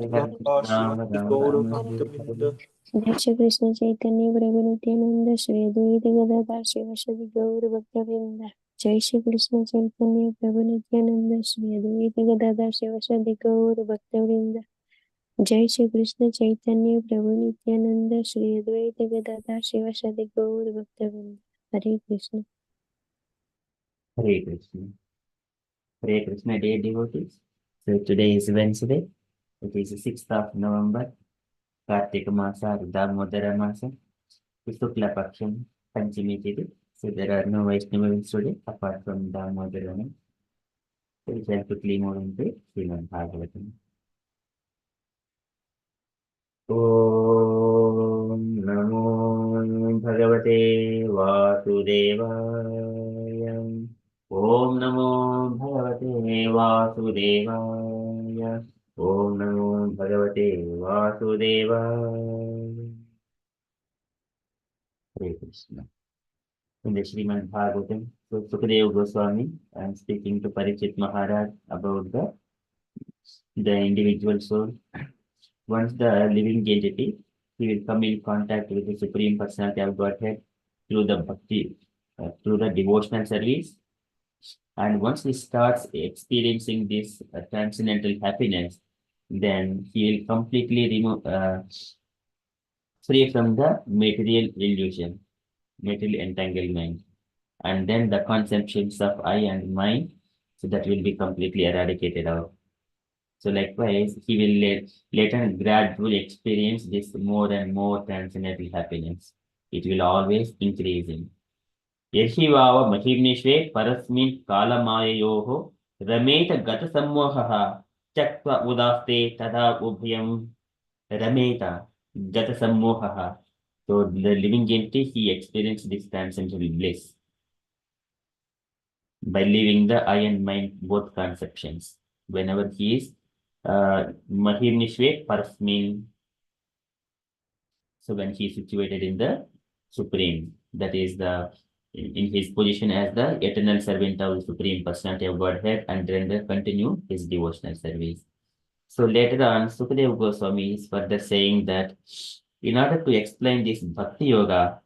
जय श्री कृष्ण चैतन्य प्रभु नित्यानंद श्री अद्वैत गदाधर शिवासादि गौर भक्तवृंद। जय श्री कृष्ण चैतन्य प्रभु नित्यानंद श्री अद्वैत गदाधर शिवासादि गौर भक्तवृंद। जय श्री कृष्ण चैतन्य प्रभु नित्यानंद श्री अद्वैत गदाधर शिवासादि गौर भक्तवृंद। हरे Krishna. Hare Krishna. Hare Krishna, dear devotees. So today is Wednesday. It is the 6th of November. Kartika Masa, Damodara Masa. Shukla Paksham, Panchami Tithi. So there are no Vaishnavas today apart from Damodara. So we shall quickly move into Srimad-Bhagavatam. Om Namo Bhagavate Vasudevaya. Om Namo Bhagavate Vasudevaya. Om Namo Bhagavate Vasudevaya. Hare Krishna. In the Srimad-Bhagavatam, so Sukadeva Goswami, I am speaking to Parikshit Maharaj about the individual soul. Once the living entity, he will come in contact with the Supreme Personality of Godhead through the bhakti, through the devotional service. And once he starts experiencing this transcendental happiness, then he will completely remove, free from the material illusion, material entanglement. And then the conceptions of I and mine, so that will be completely eradicated out. So likewise, he will later gradually experience this more and more transcendental happiness. It will always increasing. यही वाव महिम्निष्वे परस्मिन् कालमाययोः रमेत गतसम्मोहः त्यक्त्वा उदास्ते तदा उभयं रमेत गतसम्मोहः. So the living entity, he experienced this transcendental bliss by leaving the I and mind both conceptions. Whenever he is Mahimnishve Parasmin, so when he is situated in the Supreme, that is in his position as the eternal servant of the Supreme Personality of Godhead, and then continue his devotional service. So later on, Sukadeva Goswami is further saying that in order to explain this Bhakti Yoga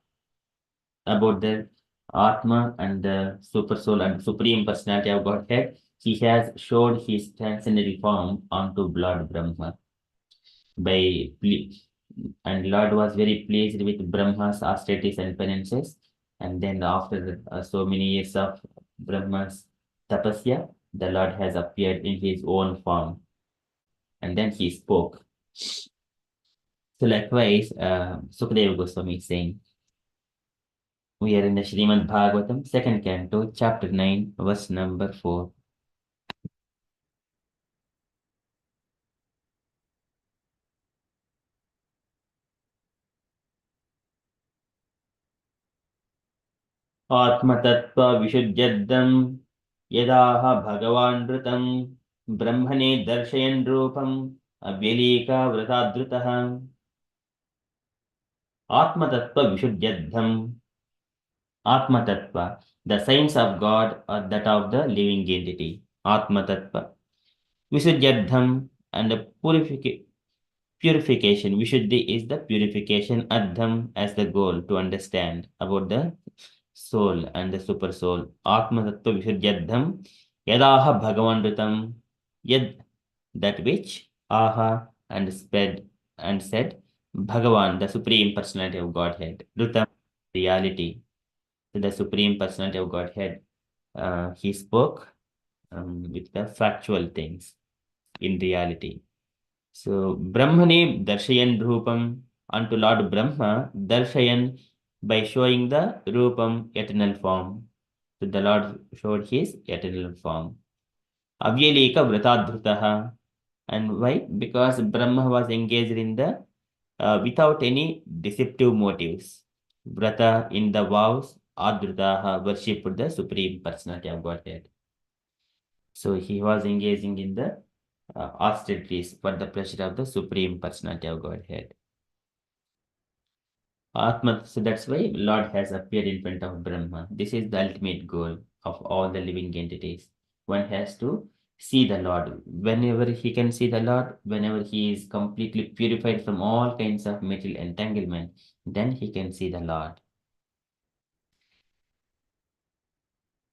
about the Atma and the Super Soul and Supreme Personality of Godhead, he has showed his transcendental form onto Lord Brahma. And Lord was very pleased with Brahma's austerities and penances. And then after so many years of Brahma's tapasya, the Lord has appeared in his own form. And then he spoke. So likewise, Sukadeva Goswami is saying, we are in the Srimad-Bhagavatam, second canto, chapter 9, verse number 4. आत्मतत्त्वविशुद्ध्यर्थं यदाह भगवानृतं ब्रह्मणे दर्शयन् रूपम् अव्यलीकावृताधृतः. Atmatattva-vishuddhyadham. Atmatattva, the signs of God or that of the living entity. Atmatattva. Visuddhyadham, and the purification. Vishuddhi is the purification. Adham as the goal to understand about the soul and the super soul. Atmatattva vishuddhyadham. Yadaha bhagavandutam. Yad, that which. Aha, and spread and said. Bhagavan, the Supreme Personality of Godhead. Rutam, reality. To the Supreme Personality of Godhead. He spoke with the factual things in reality. So, Brahmane Darshayan Rupam, unto Lord Brahma, Darshayan, by showing the Rupam, eternal form. So, the Lord showed his eternal form. Avyalika Vratadhrutaha. And why? Because Brahma was engaged in the without any deceptive motives. Vrata in the vows, Adhrutaha worshipped the Supreme Personality of Godhead. So he was engaging in the austerities for the pleasure of the Supreme Personality of Godhead. Atma, so that's why Lord has appeared in front of Brahma. This is the ultimate goal of all the living entities. One has to see the Lord. Whenever he can see the Lord, whenever he is completely purified from all kinds of material entanglement, then he can see the Lord.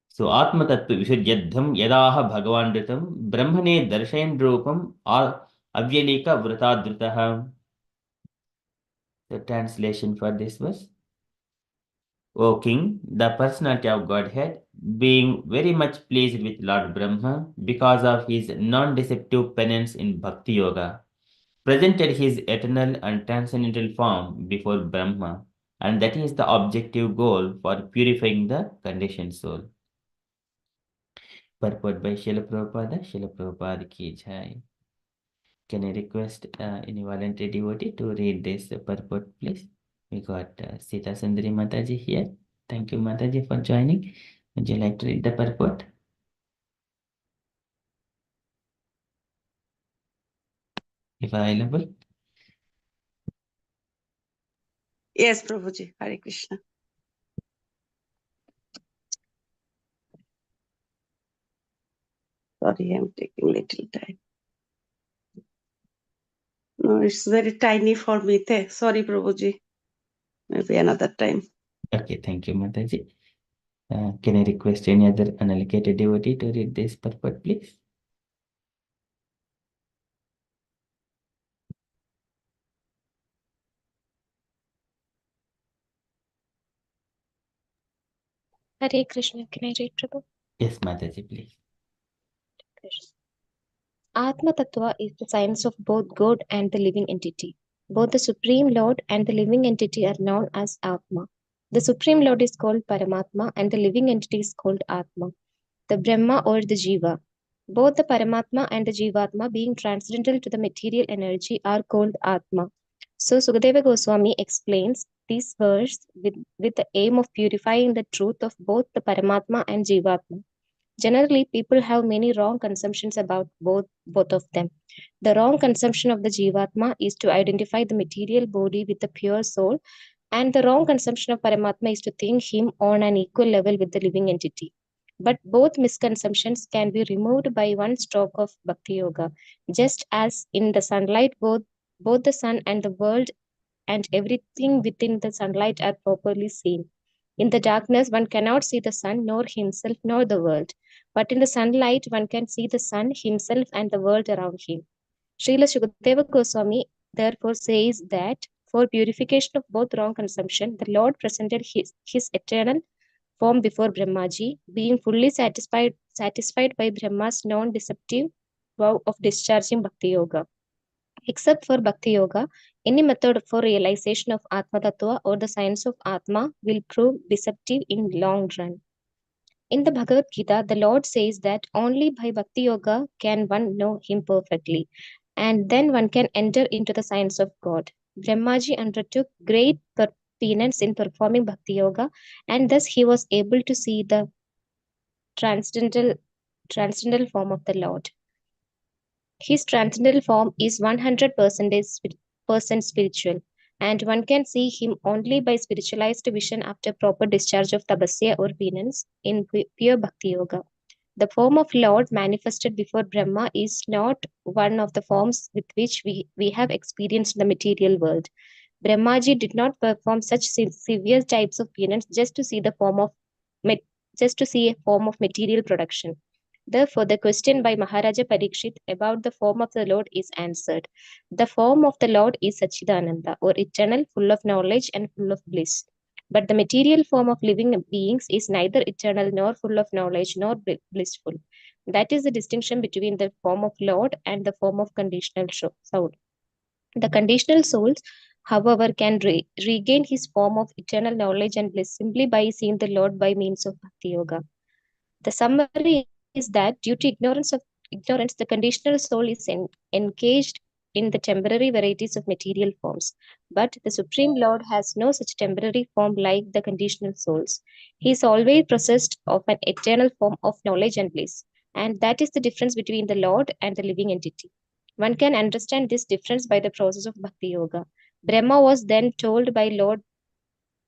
So Atma Tattva Vishuddhyam Yadaha Bhagavandritam Brahmane Darshayan Rupam Avyalika Vratadritaha. The translation for this was, O King, the personality of Godhead, being very much pleased with Lord Brahma because of his non-deceptive penance in Bhakti Yoga, presented his eternal and transcendental form before Brahma, and that is the objective goal for purifying the conditioned soul. Purport by Srila Prabhupada ki jai. Can I request any voluntary devotee to read this purport, please? We got Sita Sundari Mataji here. Thank you, Mataji, for joining. Would you like to read the purport? If available. Yes, Prabhuji. Hare Krishna. Sorry, I'm taking little time. No, it's very tiny for me. Sorry, Prabhuji. Maybe another time. Okay, thank you, Mataji. Can I request any other unallocated devotee to read this purport, please? Hare Krishna. Can I read, Prabhu? Yes, Mataji, please. Atma Tattva is the science of both God and the living entity. Both the Supreme Lord and the living entity are known as Atma. The Supreme Lord is called Paramatma and the living entity is called Atma, the Brahma or the Jiva. Both the Paramatma and the Jivatma, being transcendental to the material energy, are called Atma. So Sukadeva Goswami explains this verse with the aim of purifying the truth of both the Paramatma and Jivatma. Generally, people have many wrong conceptions about both of them. The wrong conception of the Jivatma is to identify the material body with the pure soul, and the wrong conception of Paramatma is to think him on an equal level with the living entity. But both misconceptions can be removed by one stroke of Bhakti Yoga. Just as in the sunlight, both the sun and the world and everything within the sunlight are properly seen. In the darkness, one cannot see the sun, nor himself, nor the world. But in the sunlight, one can see the sun, himself, and the world around him. Srila Shukadeva Goswami therefore says that for purification of both wrong consumption, the Lord presented his eternal form before Brahmaji, being fully satisfied by Brahma's non-deceptive vow of discharging Bhakti Yoga. Except for Bhakti Yoga, any method for realization of Atma Tattva or the science of Atma will prove deceptive in long run. In the Bhagavad Gita, the Lord says that only by Bhakti Yoga can one know Him perfectly, and then one can enter into the science of God. Brahmaji undertook great penance in performing Bhakti Yoga, and thus he was able to see the transcendental form of the Lord. His transcendental form is 100% spiritual, and one can see him only by spiritualized vision after proper discharge of tapasya or penance in pure bhakti yoga. The form of Lord manifested before Brahma is not one of the forms with which we have experienced the material world. Brahmaji did not perform such severe types of penance just to see the form of just to see a form of material production. Therefore, the question by Maharaja Parikshit about the form of the Lord is answered. The form of the Lord is Sachidananda, or eternal, full of knowledge and full of bliss. But the material form of living beings is neither eternal nor full of knowledge nor blissful. That is the distinction between the form of Lord and the form of conditional soul. The conditional souls, however, can regain his form of eternal knowledge and bliss simply by seeing the Lord by means of Bhakti Yoga. The summary is that due to ignorance, the conditional soul is engaged in the temporary varieties of material forms. But the Supreme Lord has no such temporary form like the conditional souls. He is always possessed of an eternal form of knowledge and bliss. And that is the difference between the Lord and the living entity. One can understand this difference by the process of Bhakti Yoga. Brahma was then told by Lord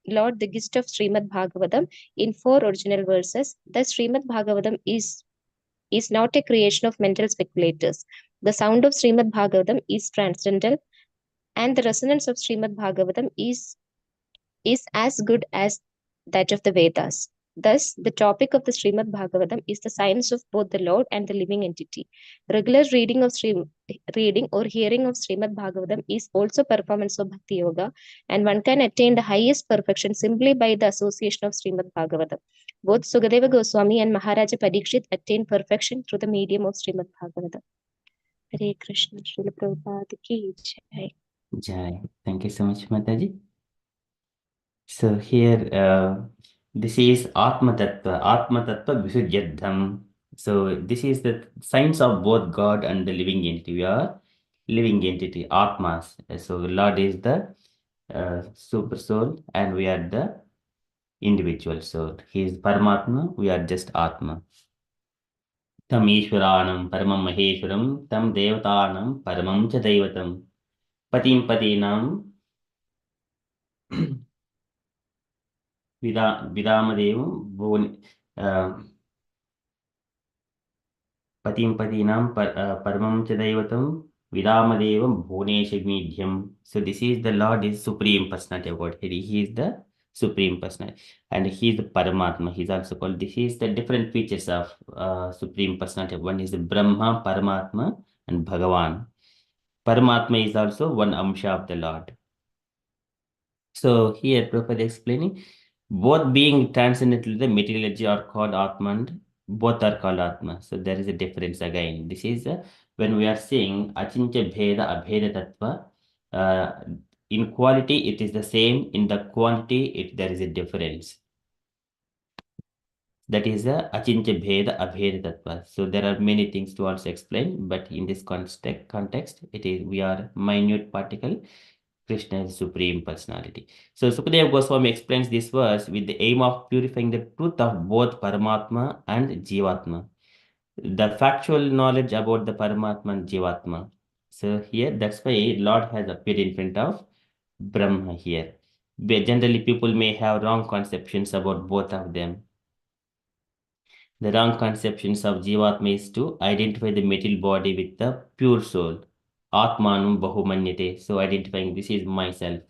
the gist of Srimad-Bhagavatam in 4 original verses. Thus, Srimad-Bhagavatam is is not a creation of mental speculators. The sound of Srimad-Bhagavatam is transcendental, and the resonance of Srimad-Bhagavatam is as good as that of the Vedas. Thus, the topic of the Srimad-Bhagavatam is the science of both the Lord and the living entity. Regular reading or hearing of Srimad-Bhagavatam is also performance of Bhakti Yoga, and one can attain the highest perfection simply by the association of Srimad-Bhagavatam. Both Sukadeva Goswami and Maharaja Parikshit attained perfection through the medium of Srimad-Bhagavatam. Hare Krishna, Srila Prabhupada ki jai. Jai. Thank you so much, Mataji. So here, this is Atma Tattva Visuddhyam. So this is the science of both God and the living entity. We are living entity, Atmas. So Lord is the super soul and we are the individual soul. He is Paramatma, we are just Atma. Tam Ishwaranam Paramam Maheshwaram, Tam Devatanam Paramam Cha Devatam, Patim Patinam Vidamadevam Bhuvani Patim Patinam Paramam Cha Devatam Vidamadevam Bhunesha Medium. So this is the Lord is Supreme Personality of Godhead. He is the Supreme Personality and He is the Paramatma. He is also called, this is the different features of Supreme Personality. One is the Brahma, Paramatma and Bhagavan. Paramatma is also one Amsha of the Lord. So here Prabhupada explaining both being transcendental, the material energy are called Atman, both are called Atma. So there is a difference again. This is when we are saying Achincha Bheda Abheda Tattva, in quality it is the same, in the quantity there is a difference. That is a Achincha Bheda Abheda Tattva. So there are many things to also explain, but in this context, it is we are minute particle. Krishna is Supreme Personality. So Sukadeva Goswami explains this verse with the aim of purifying the truth of both Paramatma and Jivatma. The factual knowledge about the Paramatma and Jivatma. So here, that's why Lord has appeared in front of Brahma here. Generally, people may have wrong conceptions about both of them. The wrong conceptions of Jivatma is to identify the material body with the pure soul. Atmanum Bahumanyate. So identifying this is myself.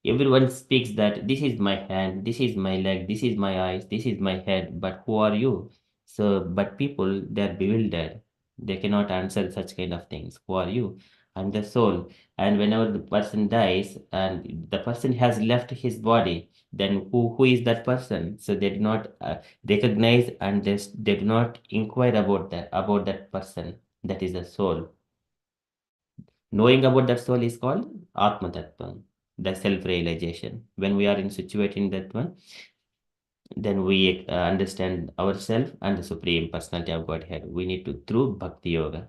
Everyone speaks that this is my hand, this is my leg, this is my eyes, this is my head. But who are you? So, but people, they are bewildered. They cannot answer such kind of things. Who are you? I'm the soul. And whenever the person dies and the person has left his body, then who is that person? So they do not recognize and they do not inquire about that person. That is the soul. Knowing about that soul is called Atma Tattva, the self-realization. When we are situated in that one, then we understand ourselves and the Supreme Personality of Godhead. We need to through Bhakti Yoga.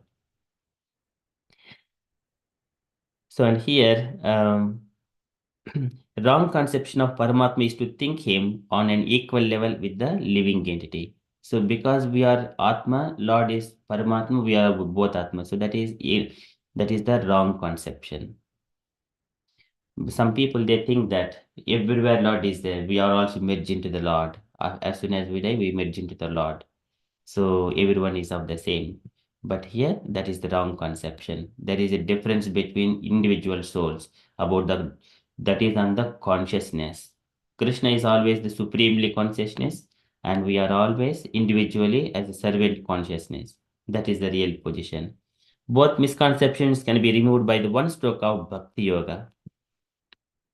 So and here, wrong conception of Paramatma is to think him on an equal level with the living entity. So because we are Atma, Lord is Paramatma, we are both Atma. So that is the wrong conception. Some people, they think that everywhere Lord is there, we are also merged into the Lord. As soon as we die, we merge into the Lord. So everyone is of the same. But here, that is the wrong conception. There is a difference between individual souls that is on the consciousness. Krishna is always the supremely consciousness, and we are always individually as a servant consciousness. That is the real position. Both misconceptions can be removed by the one stroke of Bhakti Yoga.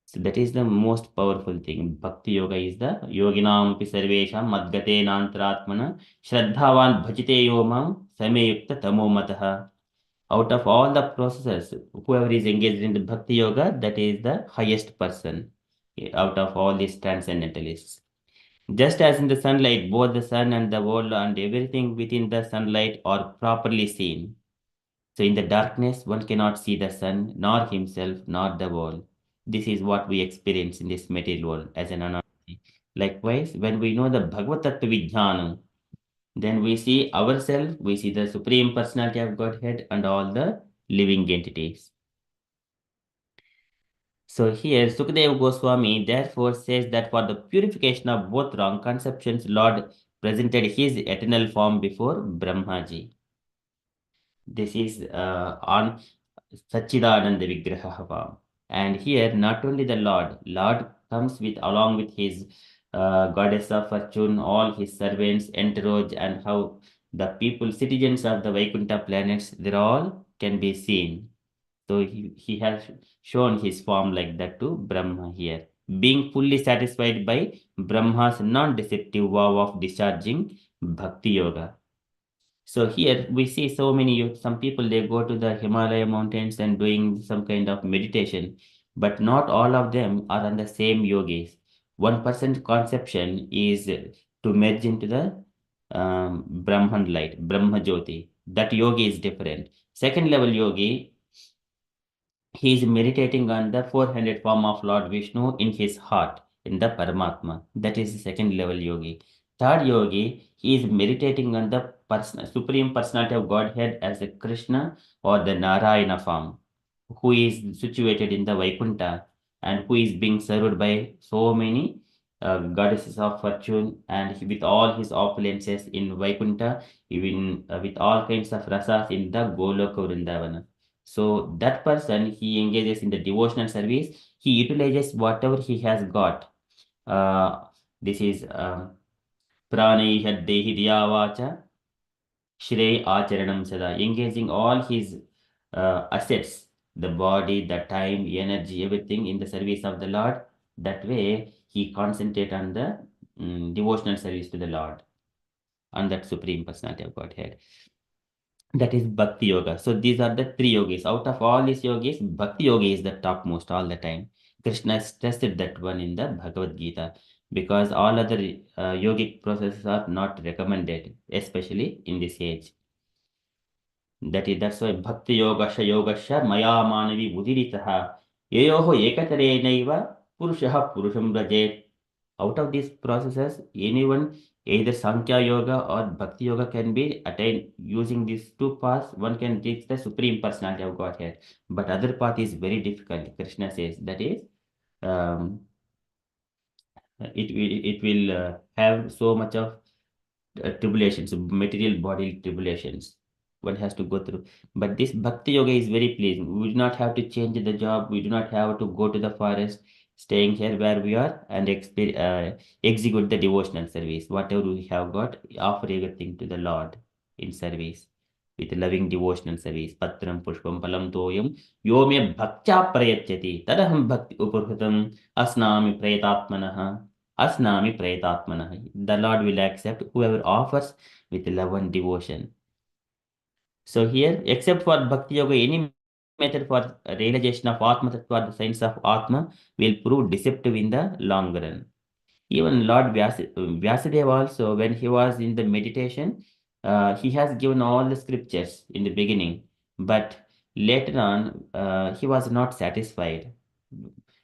So that is the most powerful thing. Bhakti Yoga is the yoginam sarvesham madgate nantratmana shraddhavan bhajite yomam samyukta tamo mataha. Out of all the processes, whoever is engaged in the Bhakti Yoga, that is the highest person out of all these transcendentalists. Just as in the sunlight, both the sun and the world and everything within the sunlight are properly seen. So in the darkness, one cannot see the sun, nor himself, nor the world. This is what we experience in this material world as an analogy. Likewise, when we know the Bhagavad Tattva Vijnana, then we see ourselves, we see the Supreme Personality of Godhead and all the living entities. So here, Sukadeva Goswami therefore says that for the purification of both wrong conceptions, Lord presented his eternal form before Brahmaji. This is on Sachidananda Vigraha form. And here, not only the Lord comes with along with his goddess of fortune, all his servants, entourage, and how the people, citizens of the Vaikuntha planets, they all can be seen. So he has shown his form like that to Brahma here, being fully satisfied by Brahma's non-deceptive vow of discharging Bhakti Yoga. So here we see so many, some people they go to the Himalaya mountains and doing some kind of meditation, but not all of them are on the same yogis. 1% conception is to merge into the Brahman light, Brahma Jyoti. That yogi is different. Second level yogi, he is meditating on the 400 form of Lord Vishnu in his heart, in the Paramatma. That is the second level yogi. Third yogi, he is meditating on the Supreme Personality of Godhead as a Krishna or the Narayana form, who is situated in the Vaikuntha and who is being served by so many goddesses of fortune, and with all his opulences in Vaikuntha, even with all kinds of rasas in the Goloka Vrindavana. So that person, he engages in the devotional service. He utilizes whatever he has got. This is pranai haddehi diyavacha shrey acharanam sada. Engaging all his assets, the body, the time, energy, everything in the service of the Lord. That way, he concentrate on the devotional service to the Lord, on that Supreme Personality of Godhead. That is Bhakti Yoga. So these are the three yogis. Out of all these yogis, Bhakti Yoga is the topmost all the time. Krishna stressed that one in the Bhagavad Gita because all other yogic processes are not recommended, especially in this age. That's why Bhakti Yogasha Yogasha Maya Manavi Udiritaha Yayoho Ekatarena Purushaha Purusham Brajet. Out of these processes, anyone, either Sankhya Yoga or Bhakti Yoga, can be attained using these two paths. One can reach the Supreme Personality of Godhead, but other path is very difficult. Krishna says that is, um, it will have so much of tribulations, material body tribulations one has to go through. But this Bhakti Yoga is very pleasing. We do not have to change the job. We do not have to go to the forest, staying here where we are and execute the devotional service. Whatever we have got, offer everything to the Lord in service with loving devotional service. Patram pushpam palam toyam yo me bhaktya prayachyati tadaham bhakti upurhutam asnami prayatatmanaha. Asnami Pretatmana. The Lord will accept whoever offers with love and devotion. So here, except for Bhakti Yoga, any method for realization of Atma Tattva, the science of Atma, will prove deceptive in the long run. Even Lord Vyasadeva also, when he was in the meditation, he has given all the scriptures in the beginning, but later on, he was not satisfied.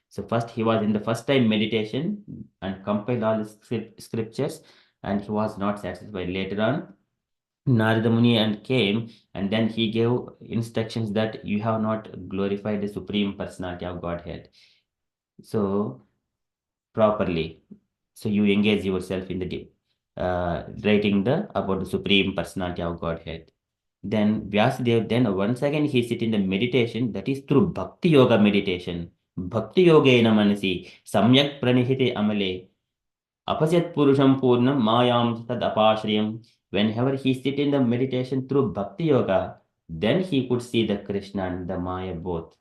So first he was in the first time meditation and compiled all the scriptures, and he was not satisfied. Later on, Narada Muni and came, and then he gave instructions that you have not glorified the Supreme Personality of Godhead. So properly. So you engage yourself in the writing the about the Supreme Personality of Godhead. Then Vyasadeva, then once again he sit in the meditation, that is through Bhakti Yoga meditation. Bhakti Yogena Manasi, Samyak Pranihite Amale, Apasyat Purusham Purnam Mayam Tad Apashriyam. Whenever he sit in the meditation through Bhakti Yoga, then he could see the Krishna and the Maya both.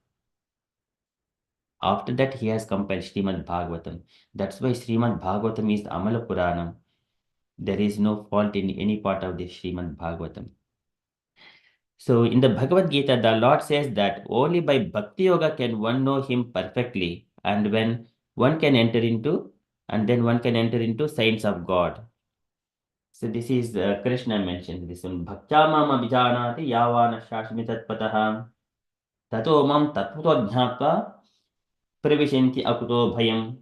After that, he has compiled Srimad-Bhagavatam. That's why Srimad-Bhagavatam is the Amala Puranam. There is no fault in any part of the Srimad-Bhagavatam. So in the Bhagavad Gita, the Lord says that only by Bhakti Yoga can one know Him perfectly, and when one can enter into, and then one can enter into science of God. So this is Krishna mentions this one. Bhaktya mam abhijanati yavana shashmi tatpataha tato mam tatvato jnatva pravishanti akuto bhayam.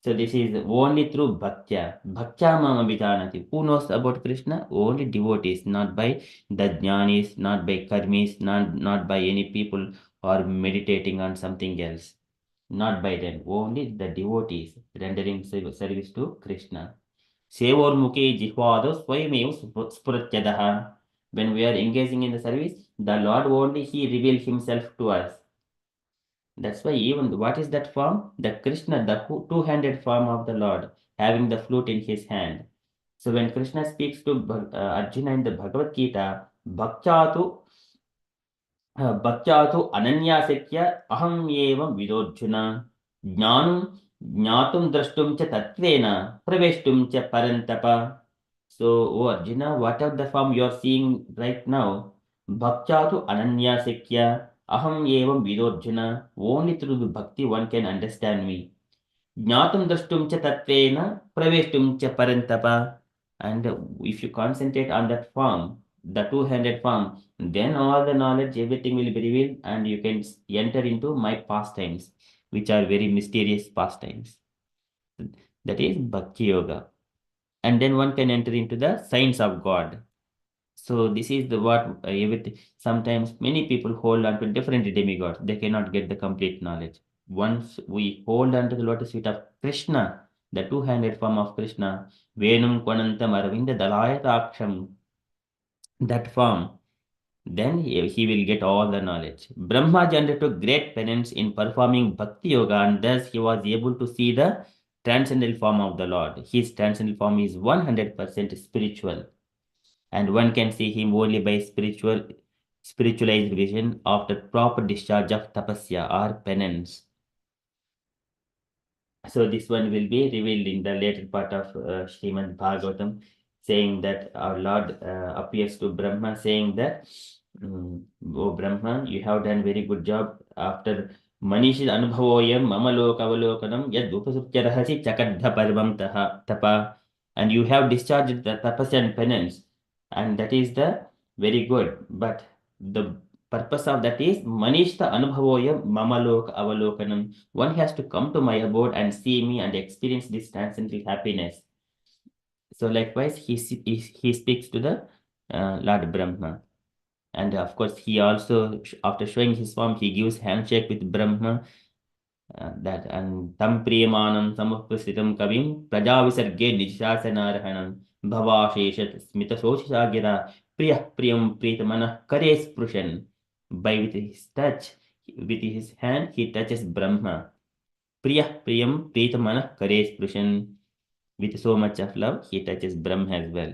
So this is only through Bhaktya. Bhaktya Mama Vijanati. Who knows about Krishna? Only devotees, not by the jnanis, not by karmis, not by any people or meditating on something else. Not by them. Only the devotees rendering service to Krishna. Sevormukhe jihvado swayameva spuratyadaha. When we are engaging in the service, the Lord only He reveals Himself to us. That's why even what is that form? The Krishna, the two-handed form of the Lord, having the flute in his hand. So when Krishna speaks to Arjuna in the Bhagavad Gita, Bhaktyatu ananyasakya aham evam vidorjuna jnanam jnatum drashtum cha tatvena praveshtum cha parantapa. So, O Arjuna, whatever the form you are seeing right now, Bhaktyatu ananyasakya aham evam vidorjuna, only through the bhakti one can understand me. Jnatum drashtum cha tatvena praveshtum cha parantapa. And if you concentrate on that form, the two-handed form, then all the knowledge, everything will be revealed, and you can enter into my pastimes, which are very mysterious pastimes. That is Bhakti Yoga. And then one can enter into the science of God. So this is the what everything. Sometimes many people hold on to different demigods. They cannot get the complete knowledge. Once we hold on to the lotus feet of Krishna, the two-handed form of Krishna, Venum Kwanantam Aravinda Dalayataksham, that form, then he will get all the knowledge. Brahma undertook great penance in performing Bhakti Yoga, and thus he was able to see the transcendental form of the Lord. His transcendental form is 100% spiritual, and one can see him only by spiritualized vision after proper discharge of tapasya or penance. So this one will be revealed in the later part of Srimad-Bhagavatam, saying that our Lord appears to Brahma, saying that, "O Brahma, you have done very good job. After Manishi Anubhavoyam Mamalokavalokanam Yad Upasuptyarahasi Chakadha Parvam Tapa, and you have discharged the tapas and penance, and that is the very good. But the purpose of that is Manishta Anubhavoyam Mamalok Avalokanam. One has to come to my abode and see me and experience this transcendental happiness." So likewise, he speaks to the Lord Brahma. And of course, he also, after showing his form, he gives handshake with Brahma. That and tam priyamanam samuppasitam kavim prajavisarge nijshasanaarhanam bhavasheshat smitasochisagira priyam pritamana kare sprushan. By with his touch, with his hand, he touches Brahma. Priyam pritamana kare sprushan. With so much of love, he touches Brahma as well.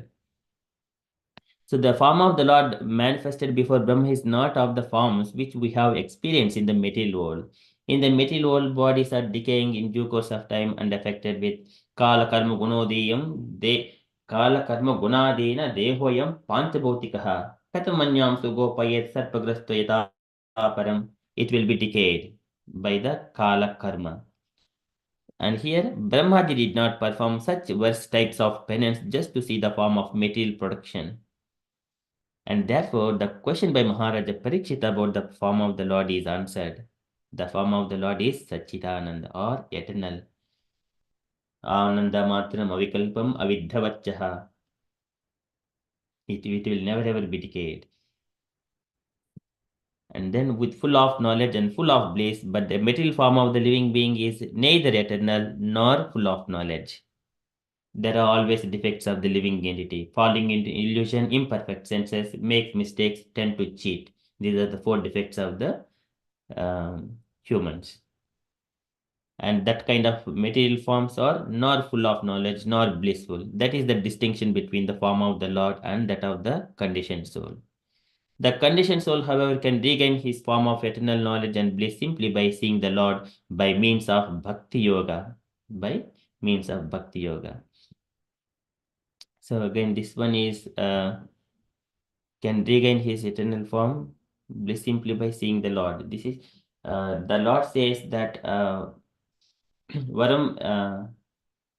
So the form of the Lord manifested before Brahma is not of the forms which we have experienced in the material world. In the material world, bodies are decaying in due course of time and affected with kala karma gunodiyam, kala karma gunadena dehoyam panchabhautikaha katamanyam sugopayet sarpagrasto yata param. It will be decayed by the kala karma. And here, Brahmaji did not perform such worse types of penance just to see the form of material production. And therefore, the question by Maharaja Parikshit about the form of the Lord is answered. The form of the Lord is Satchitananda or eternal. Ananda matram avikalpam avidhavachaha. It will never ever be decayed. And then with full of knowledge and full of bliss, but the material form of the living being is neither eternal nor full of knowledge. There are always defects of the living entity. Falling into illusion, imperfect senses, make mistakes, tend to cheat. These are the 4 defects of the humans. And that kind of material forms are nor full of knowledge nor blissful. That is the distinction between the form of the Lord and that of the conditioned soul. The conditioned soul, however, can regain his form of eternal knowledge and bliss simply by seeing the Lord by means of Bhakti Yoga. By means of Bhakti Yoga. So again, this one is can regain his eternal form simply by seeing the Lord. This is the Lord says that Varam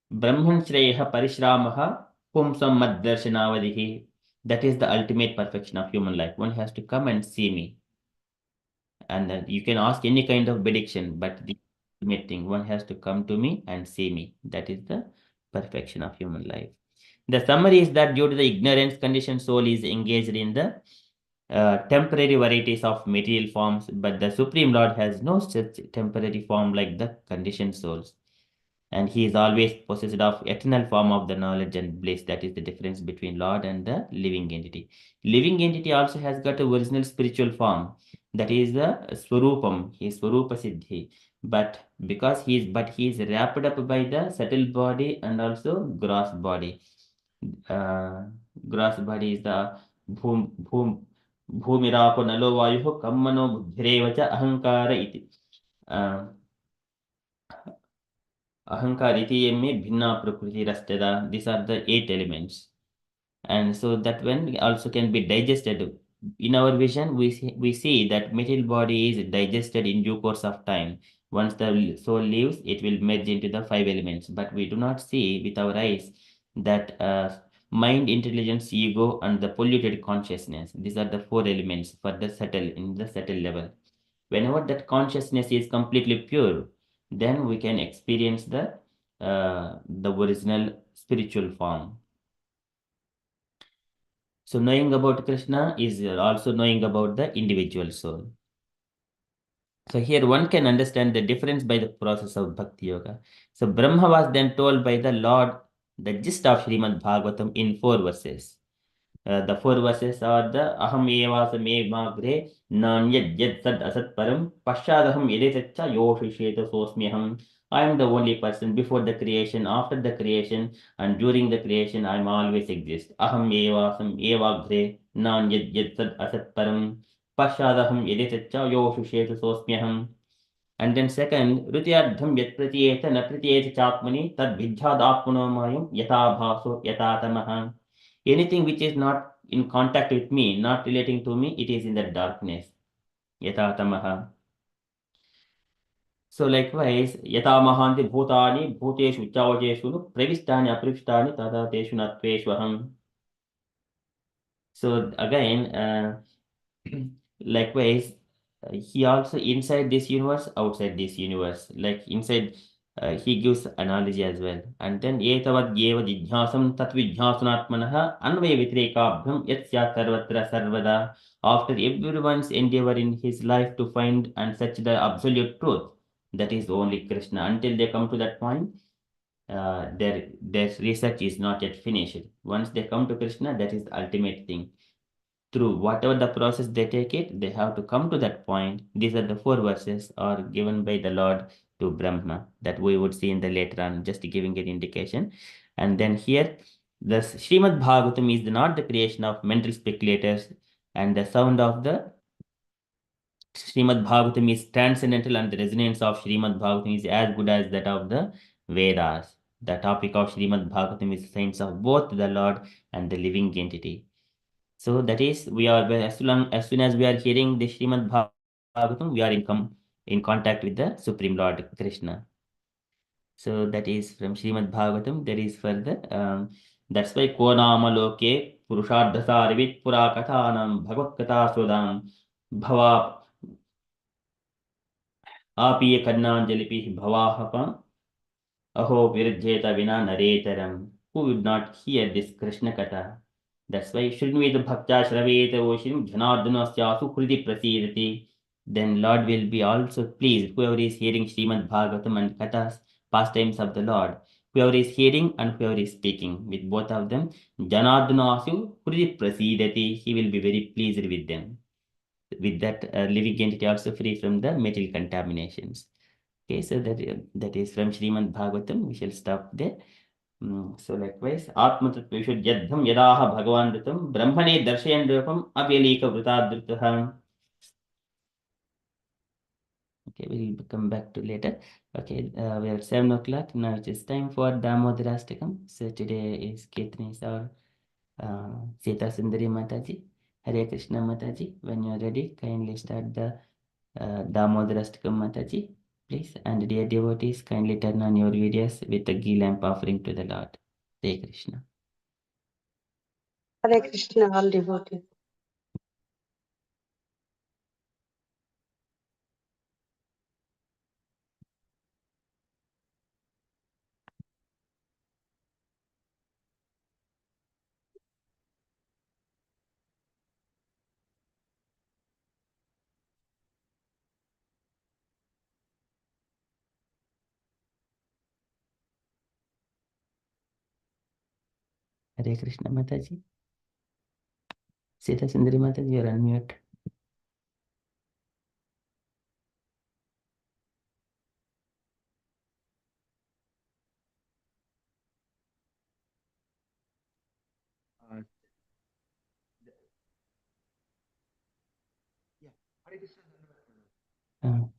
Brahman Shreya Parishramah Pumsam Maddarshanavadihi. That is the ultimate perfection of human life. One has to come and see me. And you can ask any kind of prediction, but the ultimate thing, one has to come to me and see me. That is the perfection of human life. The summary is that due to the ignorance, conditioned soul is engaged in the temporary varieties of material forms, but the Supreme Lord has no such temporary form like the conditioned souls. and he is always possessed of eternal form of the knowledge and bliss. That is the difference between Lord and the living entity. Living entity also has got a original spiritual form, that is the Swarupam, his Swarupa Siddhi. But he is wrapped up by the subtle body and also gross body. Uh, Gross body is the भूमिरापो नलो वायुः कम्मनो बुद्धिरेव च अहंकार इति. Ahankar iti emme bhinna prakriti rasteda. These are the 8 elements. And so that one also can be digested. In our vision, we see that material body is digested in due course of time. Once the soul leaves, it will merge into the 5 elements. But we do not see with our eyes that mind, intelligence, ego, and the polluted consciousness. These are the 4 elements for the subtle in the subtle level. Whenever that consciousness is completely pure, then we can experience the original spiritual form. So knowing about Krishna is also knowing about the individual soul. So here one can understand the difference by the process of Bhakti Yoga. So Brahma was then told by the Lord the gist of Srimad-Bhagavatam in 4 verses. The 4 verses are the Aham Evasa Me Magre Nanyad Yad Sad Asat Param Pashadaham Yedetacha Yoshisheta Sosmyaham. I am the only person before the creation, after the creation, and during the creation. I am always exist. Aham Evasam Evagre Nanyad Yad Sad Asat Param Pashadaham Yedetacha Yoshisheta Sosmyaham. And then second, Rutyardham Yat Pratyeta Na Pratyeta Chapmani Tad Vidhyad Apmaноmayam Yata Bhaso Yata Tamaha. Anything which is not in contact with me, not relating to me, it is in the darkness. Yata Tamaha. So likewise, Yata Mahanti Bhutani Bhuteshu Chavajeshu Pravistani Aprivistani Tata Teshu Natveshwaham. So again, likewise, he also inside this universe, outside this universe. Like inside, he gives analogy as well. And then etavad yeva jijnasam tatvijnasanatmanaha anvaya vitrekabhyam yatsya sarvatra sarvada. After everyone's endeavor in his life to find and search the absolute truth, that is only Krishna. Until they come to that point, their research is not yet finished. Once they come to Krishna, that is the ultimate thing. Through whatever the process they take it, they have to come to that point. These are the 4 verses are given by the Lord to Brahma that we would see in the later on, just giving an indication. And then here, the Srimad Bhagavatam is not the creation of mental speculators, and the sound of the Srimad Bhagavatam is transcendental, and the resonance of Srimad Bhagavatam is as good as that of the Vedas. The topic of Srimad Bhagavatam is the science of both the Lord and the living entity. So that is, we are as soon as we are hearing the Srimad Bhagavatam, we are in contact with the Supreme Lord Krishna. So that is from Srimad Bhagavatam. There is further. That's why Konama Loke Purushardha Sarvit Pura Kathanam Bhagavad Katha Sodam Bhava Apiye Kannanjalipi Bhavahapam Aho Virjeta Vina Nareteram. Who would not hear this Krishna Katha? That's why Shrunveda Bhakta Shraveta Oshim Janardhanasya Sukriti Prasidati. Then Lord will be also pleased. Whoever is hearing Srimad Bhagavatam and Kathas, pastimes of the Lord, whoever is hearing and whoever is speaking, with both of them, Janardhanasu Kriti Prasidati, he will be very pleased with them. With that living entity also free from the metal contaminations. Okay, so that is from Srimad Bhagavatam. We shall stop there. So likewise, Atmatattva-vishuddhyam yadaha Bhagavan Ritam Brahmane darshayan rupam avyalika vritadritaham. Okay, we'll come back to later. Okay, we are at 7 o'clock. Now it is time for Damodarastakam. So today is Kirtan is our Sita Sundari Mataji. Hare Krishna Mataji. When you are ready, kindly start the Damodarastakam Mataji. Please, and dear devotees, kindly turn on your videos with the ghee lamp offering to the Lord. Hare Krishna. Hare Krishna, all devotees. Hare Krishna Mataji. Sita Sundari Mataji, you are unmute.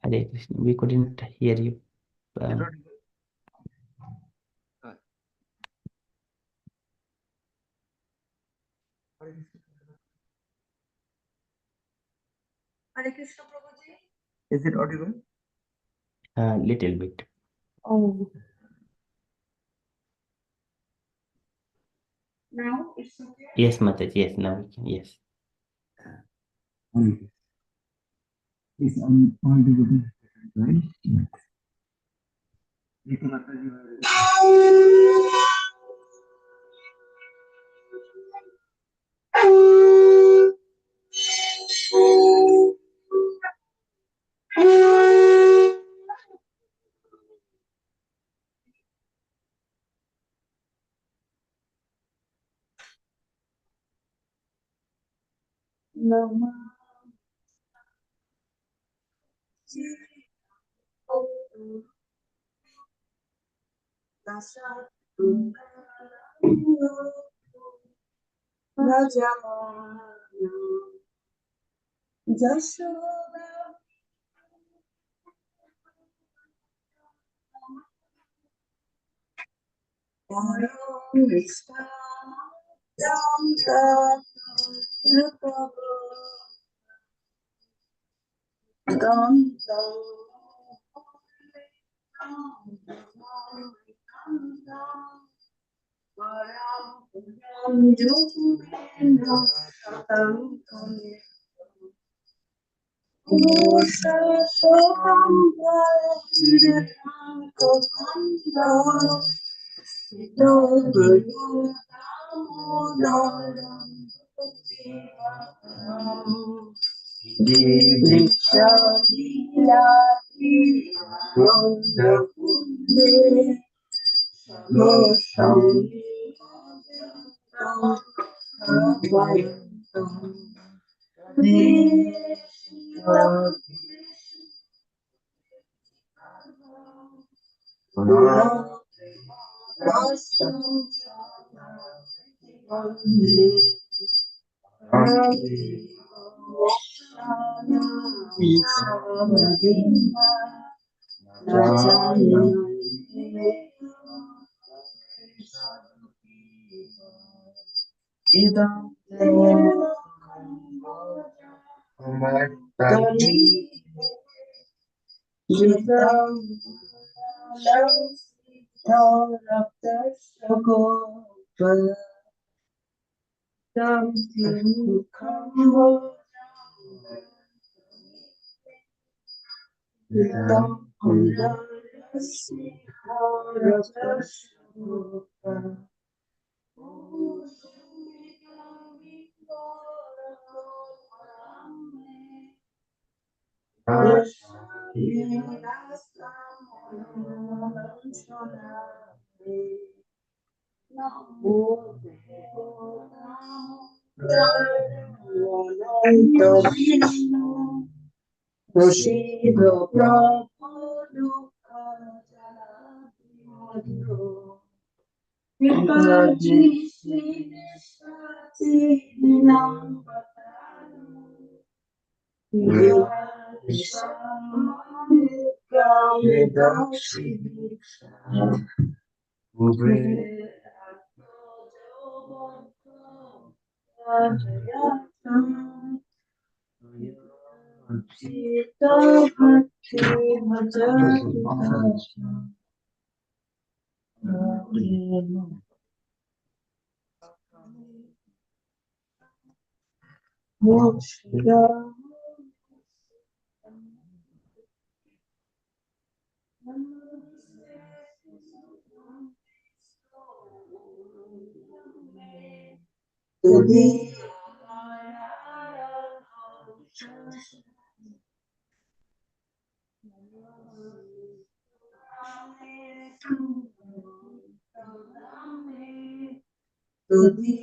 Hare Krishna, we couldn't hear you. Hare Krishna Prabhuji. Is it audible? Little bit. Oh. Now it's okay? Yes, Mataji, yes, now we can, yes. It's on all the right? Yes, Mataji. Nama তুমি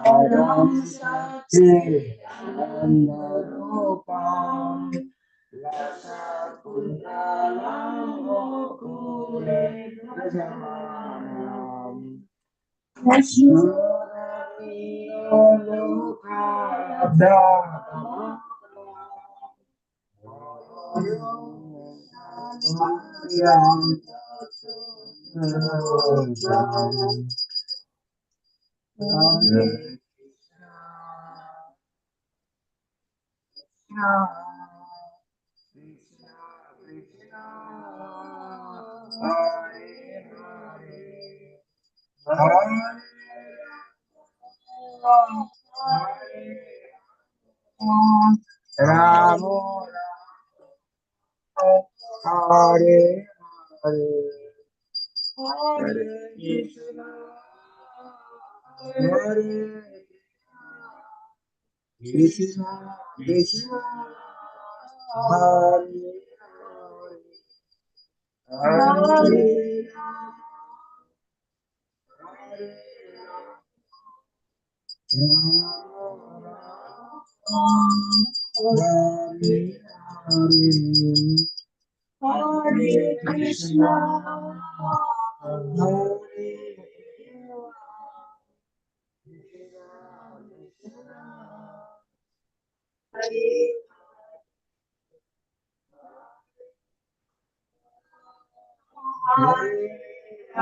Aram Satchi Anandarupam Lasa Kundalam Okule Rajamanam Ashurami Olukhabdam Hare Krishna, Krishna, Hare Hare, Hare Ramo, Hare Hare, Hare Krishna, Hare Krishna, Krishna, Hare Hare, Hare Hare Krishna, Hare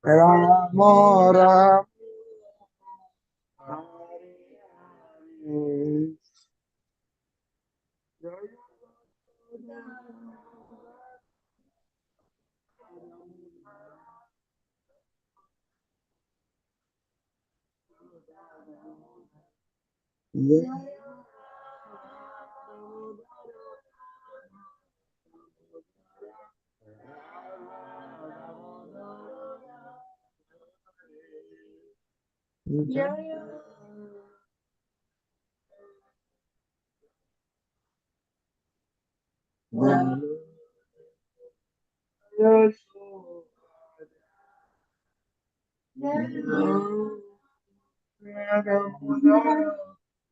Ramo, Ramo,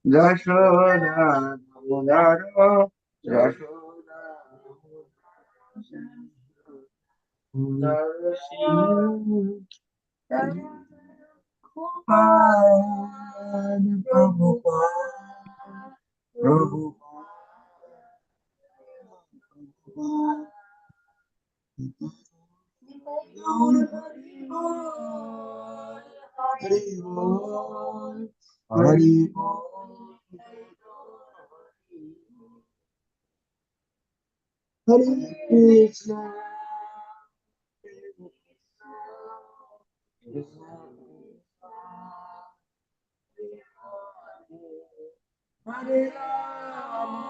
Yashoda, Mudaro, Yashoda, Mudaro, Prabhupada, Prabhupada, Hari Bol, Hari Bol, Hare Krishna, Krishna Hare Rama,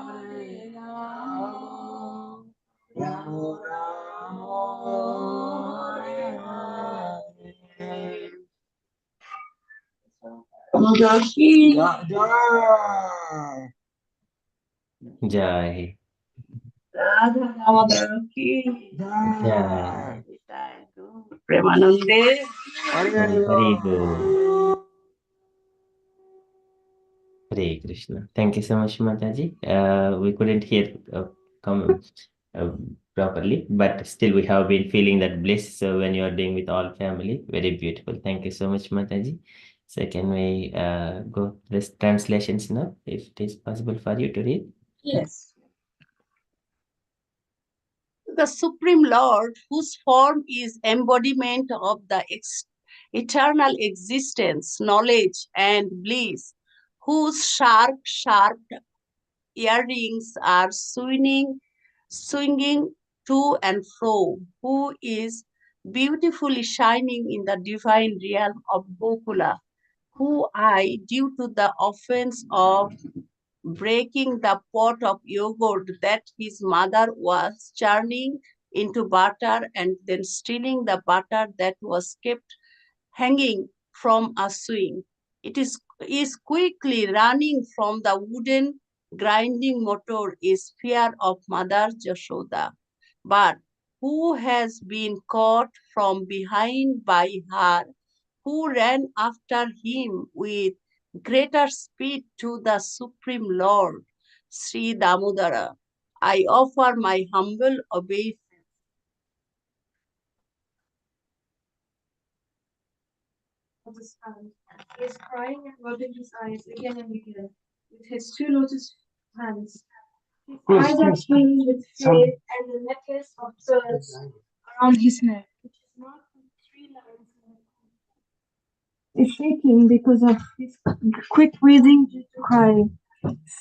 Hare Rama, Rama Rama, Hare Hare. Jai. Jai. Radha Damodar ki Jai. Premanande. Hari Bol. Hare Krishna. Thank you so much, Mataji. We couldn't hear come properly, but still we have been feeling that bliss. So when you are doing with all family, very beautiful. Thank you so much, Mataji. So can we go to the translations now, if it is possible for you to read? Yes. The Supreme Lord, whose form is embodiment of the eternal existence, knowledge, and bliss, whose sharp earrings are swinging to and fro, who is beautifully shining in the divine realm of Gokula, who I, due to the offense of breaking the pot of yogurt that his mother was churning into butter and then stealing the butter that was kept hanging from a swing. It is quickly running from the wooden grinding motor is fear of Mother Jashoda, but who has been caught from behind by her, who ran after him with greater speed to the Supreme Lord, Sri Damodara. I offer my humble obeisance. Of his hand. He is crying and rubbing his eyes again and again with his two lotus hands. His eyes are swimming with fear, and the necklace of pearls around his neck, which is marked with 3 lines is shaking because of his quick breathing due to crying.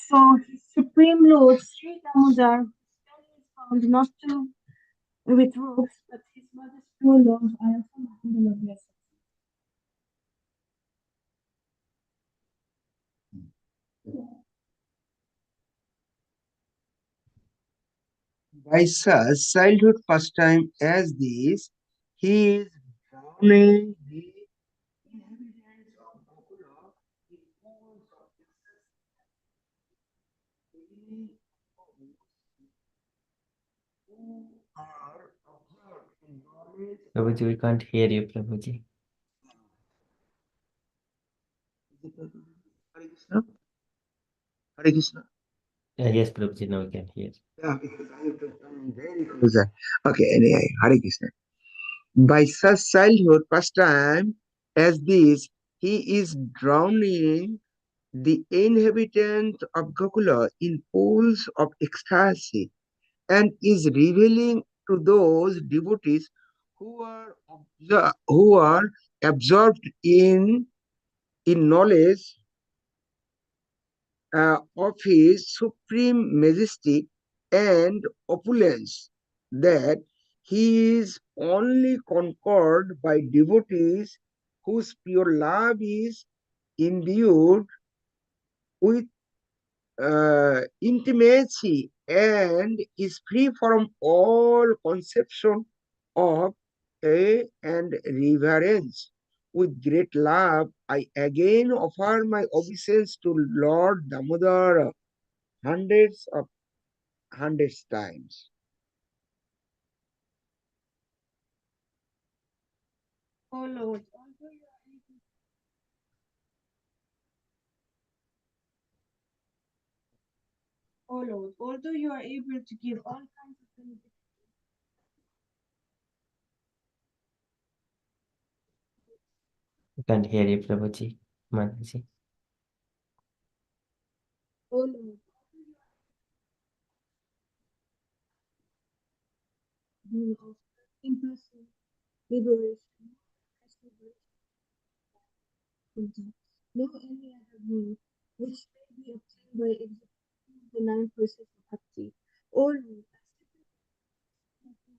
So his Supreme Lord Sri Damodar, whose belly is bound not to with ropes, but his mother's pure love, I offer my humble obeisance. By such childhood pastime as this, he is drowning the inhabitants of Gokula in pools of ecstasy who are absorbed in knowledge. Prabhuji, we can't hear you, Prabhuji. Hare Krishna. Hare Krishna. Yes, Prabhuji, now we can hear. Yeah, because I have to come very closer. Okay, anyway, Hare Krishna. By such childhood pastime as this, he is drowning the inhabitant of Gokula in pools of ecstasy and is revealing to those devotees who are absorbed in knowledge of his supreme majesty and opulence that he is only conquered by devotees whose pure love is imbued with intimacy and is free from all conception of a and reverence. With great love, I again offer my obeisance to Lord Damodar hundreds times. Oh Lord, although you are able to give all kinds of benefits, We can't hear you, Prabhuji. Mataji. oh Lord, being of impersonal liberation, no any other means which may be obtained by executing the 9 process of bhakti. Oh Lord,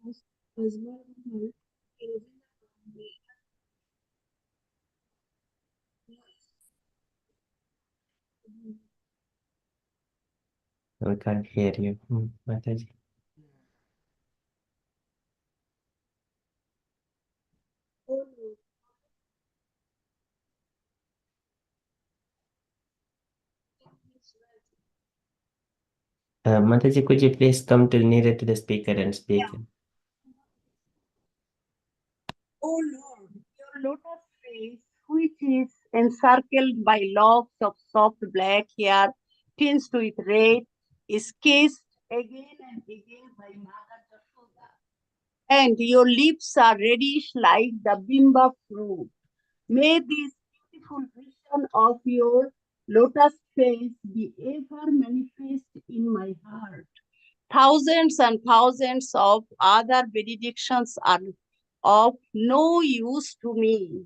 as more and more in Vrindavan may We can't hear you, Mataji. oh Lord, Mataji, could you please come till nearer to the speaker and speak? O Lord, your lotus face, which is encircled by locks of soft black hair tinged with red, is kissed again and again by Mother Jashoda. And your lips are reddish like the bimba fruit. May this beautiful vision of your lotus face be ever manifest in my heart. Thousands and thousands of other benedictions are of no use to me.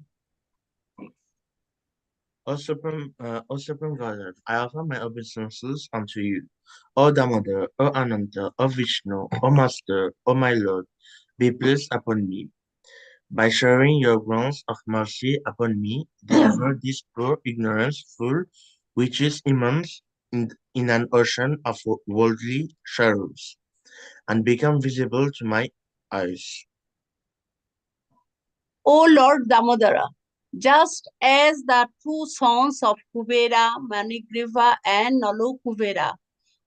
O Supreme God, I offer my obeisances unto you. O Damodar, O Ananta, O Vishnu, O Master, O my Lord, be pleased upon me. By showering your grounds of mercy upon me, deliver this poor ignorance full, which is immense in an ocean of worldly sorrows, and become visible to my eyes. O Lord Damodara, just as the two sons of Kubera, Manigriva and Nalokuvera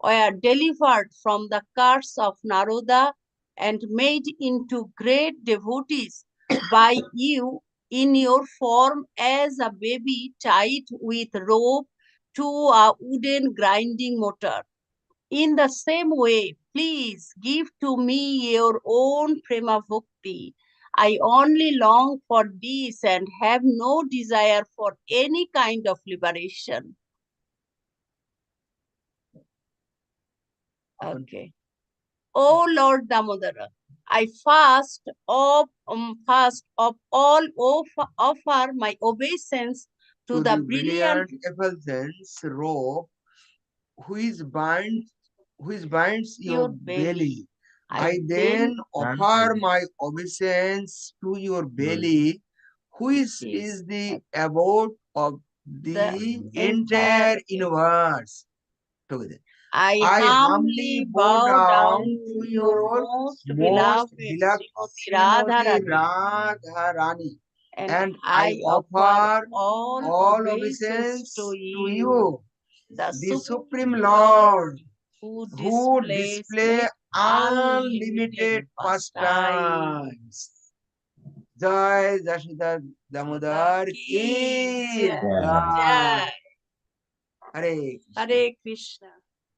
were delivered from the curse of Naroda and made into great devotees by you in your form as a baby tied with rope to a wooden grinding mortar. In the same way, please give to me your own prema bhakti. I only long for this and have no desire for any kind of liberation. Okay. O Lord Damodara, I fast of all offer my obeisance to the brilliant effulgence robe which binds your belly. I then offer my obeisance to your belly, which is the abode of the entire universe. Together. I I humbly bow down to your most beloved beloved Srimati Radha Srimati Rani, Radha Rani, and I I offer offer all all obeisance obeisance to to you, you, the the Supreme Supreme Lord, Lord, who who displays display unlimited unlimited pastime. pastimes. Jai Jashoda Damodar ki Yeah. Jai. Jai. Hare Krishna. Hare Krishna.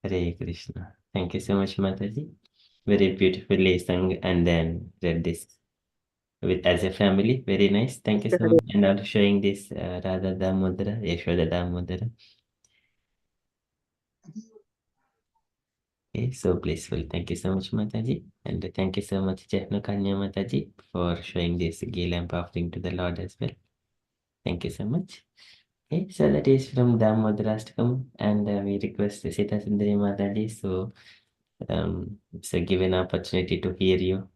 Hare Krishna. Thank you so much, Mataji. Very beautifully sung and then read this with as a family. Very nice. Thank you so much. And also showing this Radha Damodara, Yashoda Damodara. Okay, so blissful. Thank you so much, Mataji. And thank you so much, Jahna Kanya Mataji, for showing this ghee lamp offering to the Lord as well. Thank you so much. Okay, so that is from Damodarastakam, and we request Sita Sundari Mataji. So give an opportunity to hear you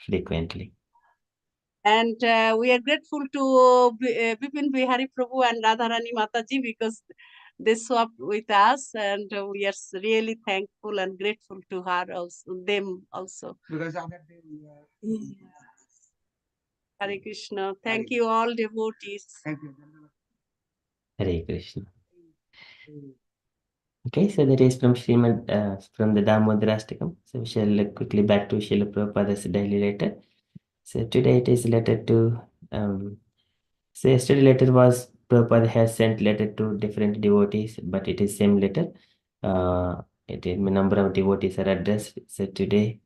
frequently. And we are grateful to Bipin Bihari Prabhu and Radharani Mataji because they swapped with us, and we are really thankful and grateful to her also, them also. Because after that, Hare Krishna. Thank you all devotees. thank you. Hare Krishna. Okay, so that is from from the Damodarastakam. So we shall look quickly back to Srila Prabhupada's daily letter. So today it is letter to, so yesterday letter was Prabhupada has sent letter to different devotees, but it is same letter. It is number of devotees are addressed. So today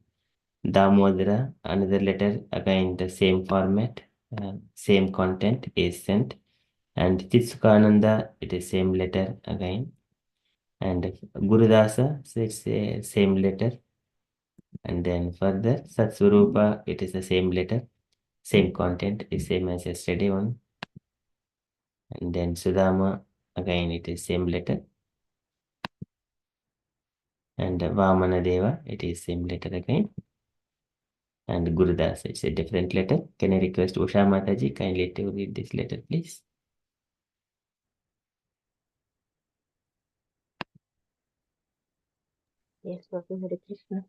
Damodara, another letter, again the same format, same content is sent. And Chitsukananda, it is same letter again. And Gurudasa, so it's the same letter. And then further, Satsvarupa, it is the same letter, same content, is same as yesterday one. And then Sudama, again it is same letter. And Vamana Deva, it is same letter again. And Gurudas, it's a different letter. Can I request Usha Mataji kindly to read this letter, please? Yes, Swami Hare Krishna.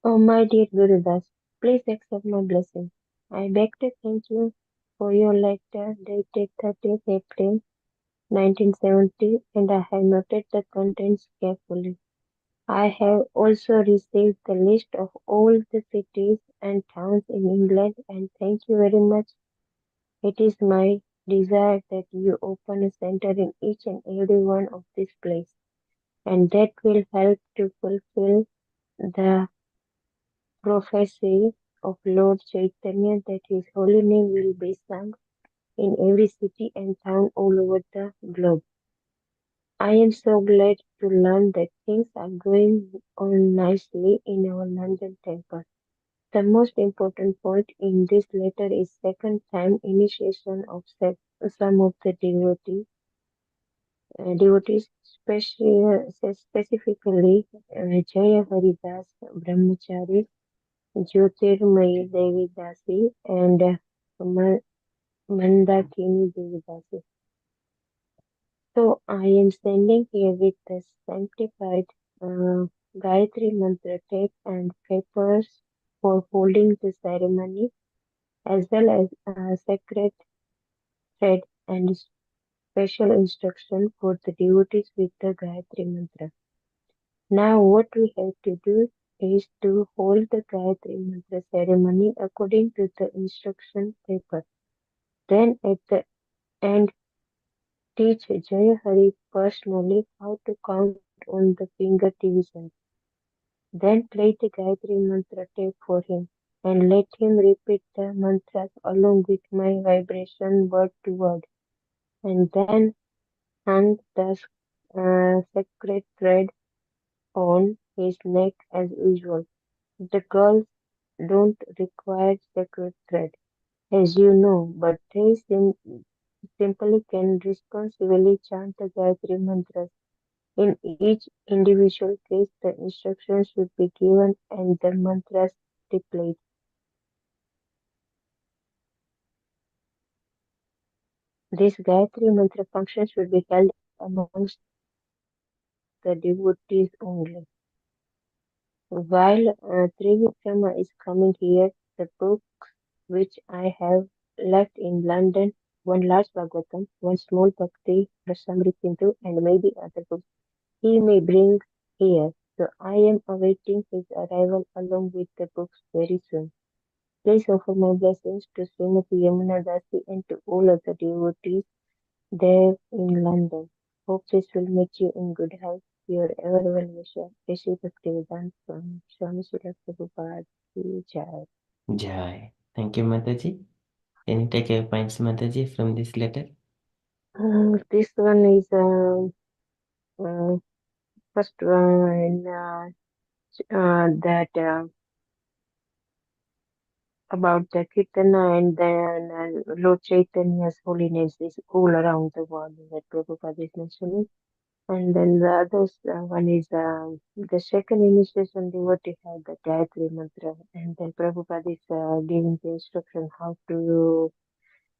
Oh, my dear Gurudas, please accept my blessing. I beg to thank you for your letter dated 30th April 1970, and I have noted the contents carefully. I have also received the list of all the cities and towns in England, and thank you very much. It is my desire that you open a center in each and every one of these places, and that will help to fulfill the prophecy of Lord Chaitanya that his holy name will be sung in every city and town all over the globe. I am so glad to learn that things are going on nicely in our London temple. The most important point in this letter is second time initiation of some of the devotees, specifically Jaya Haridas Brahmachari, Jyotirmayi Devi Dasi, and Mandakini Devi Dasi. So I am standing here with the sanctified Gayatri Mantra tape and papers for holding the ceremony, as well as a sacred thread and special instruction for the devotees with the Gayatri Mantra. Now what we have to do is to hold the Gayatri Mantra ceremony according to the instruction paper. Then at the end, teach Jaya Hari personally how to count on the finger division. Then play the Gayatri Mantra tape for him and let him repeat the mantras along with my vibration word to word. And then hang the sacred thread on his neck as usual. The girls don't require sacred thread, as you know, but they simply can responsibly chant the Gayatri mantras. In each individual case, the instructions should be given and the mantras displayed. This Gayatri mantra function should be held amongst the devotees only. While Trivikrama is coming here, the books which I have left in London, one large Bhagavatam, one small Bhakti, Rasamrita Sindhu, and maybe other books he may bring here. So I am awaiting his arrival along with the books very soon. Please offer my blessings to Srimati Yamuna Dasi and to all other devotees there in London. Hope this will meet you in good health. Your ever well wisher, Rishi Bhaktivedanta from Swami Srila Prabhupada Ki Jai. Jai. Thank you, Mataji. Any takeaway points, Mataji, from this letter? This one is uh, first one that about the Kirtana and then Lord Chaitanya's holiness is all around the world that Prabhupada is mentioning. And then the others one is the second initiation devotee had the Gayatri mantra, and then Prabhupada is giving the instruction how to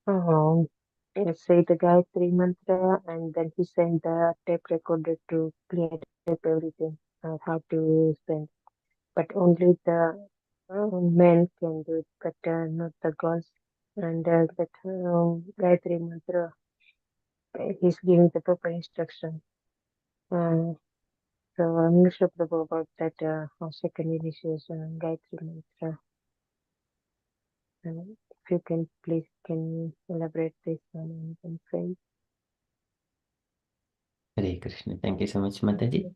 um, say the Gayatri mantra, and then he sent the tape recorder to clear up everything, how to send. But only the men can do it, but not the girls. And that Gayatri mantra, he's giving the proper instruction. Uh, So I'm not sure about that second initiation and Gayatri Mantra. If you can please can you elaborate this one and pray. Hare Krishna. Thank you so much, Mataji.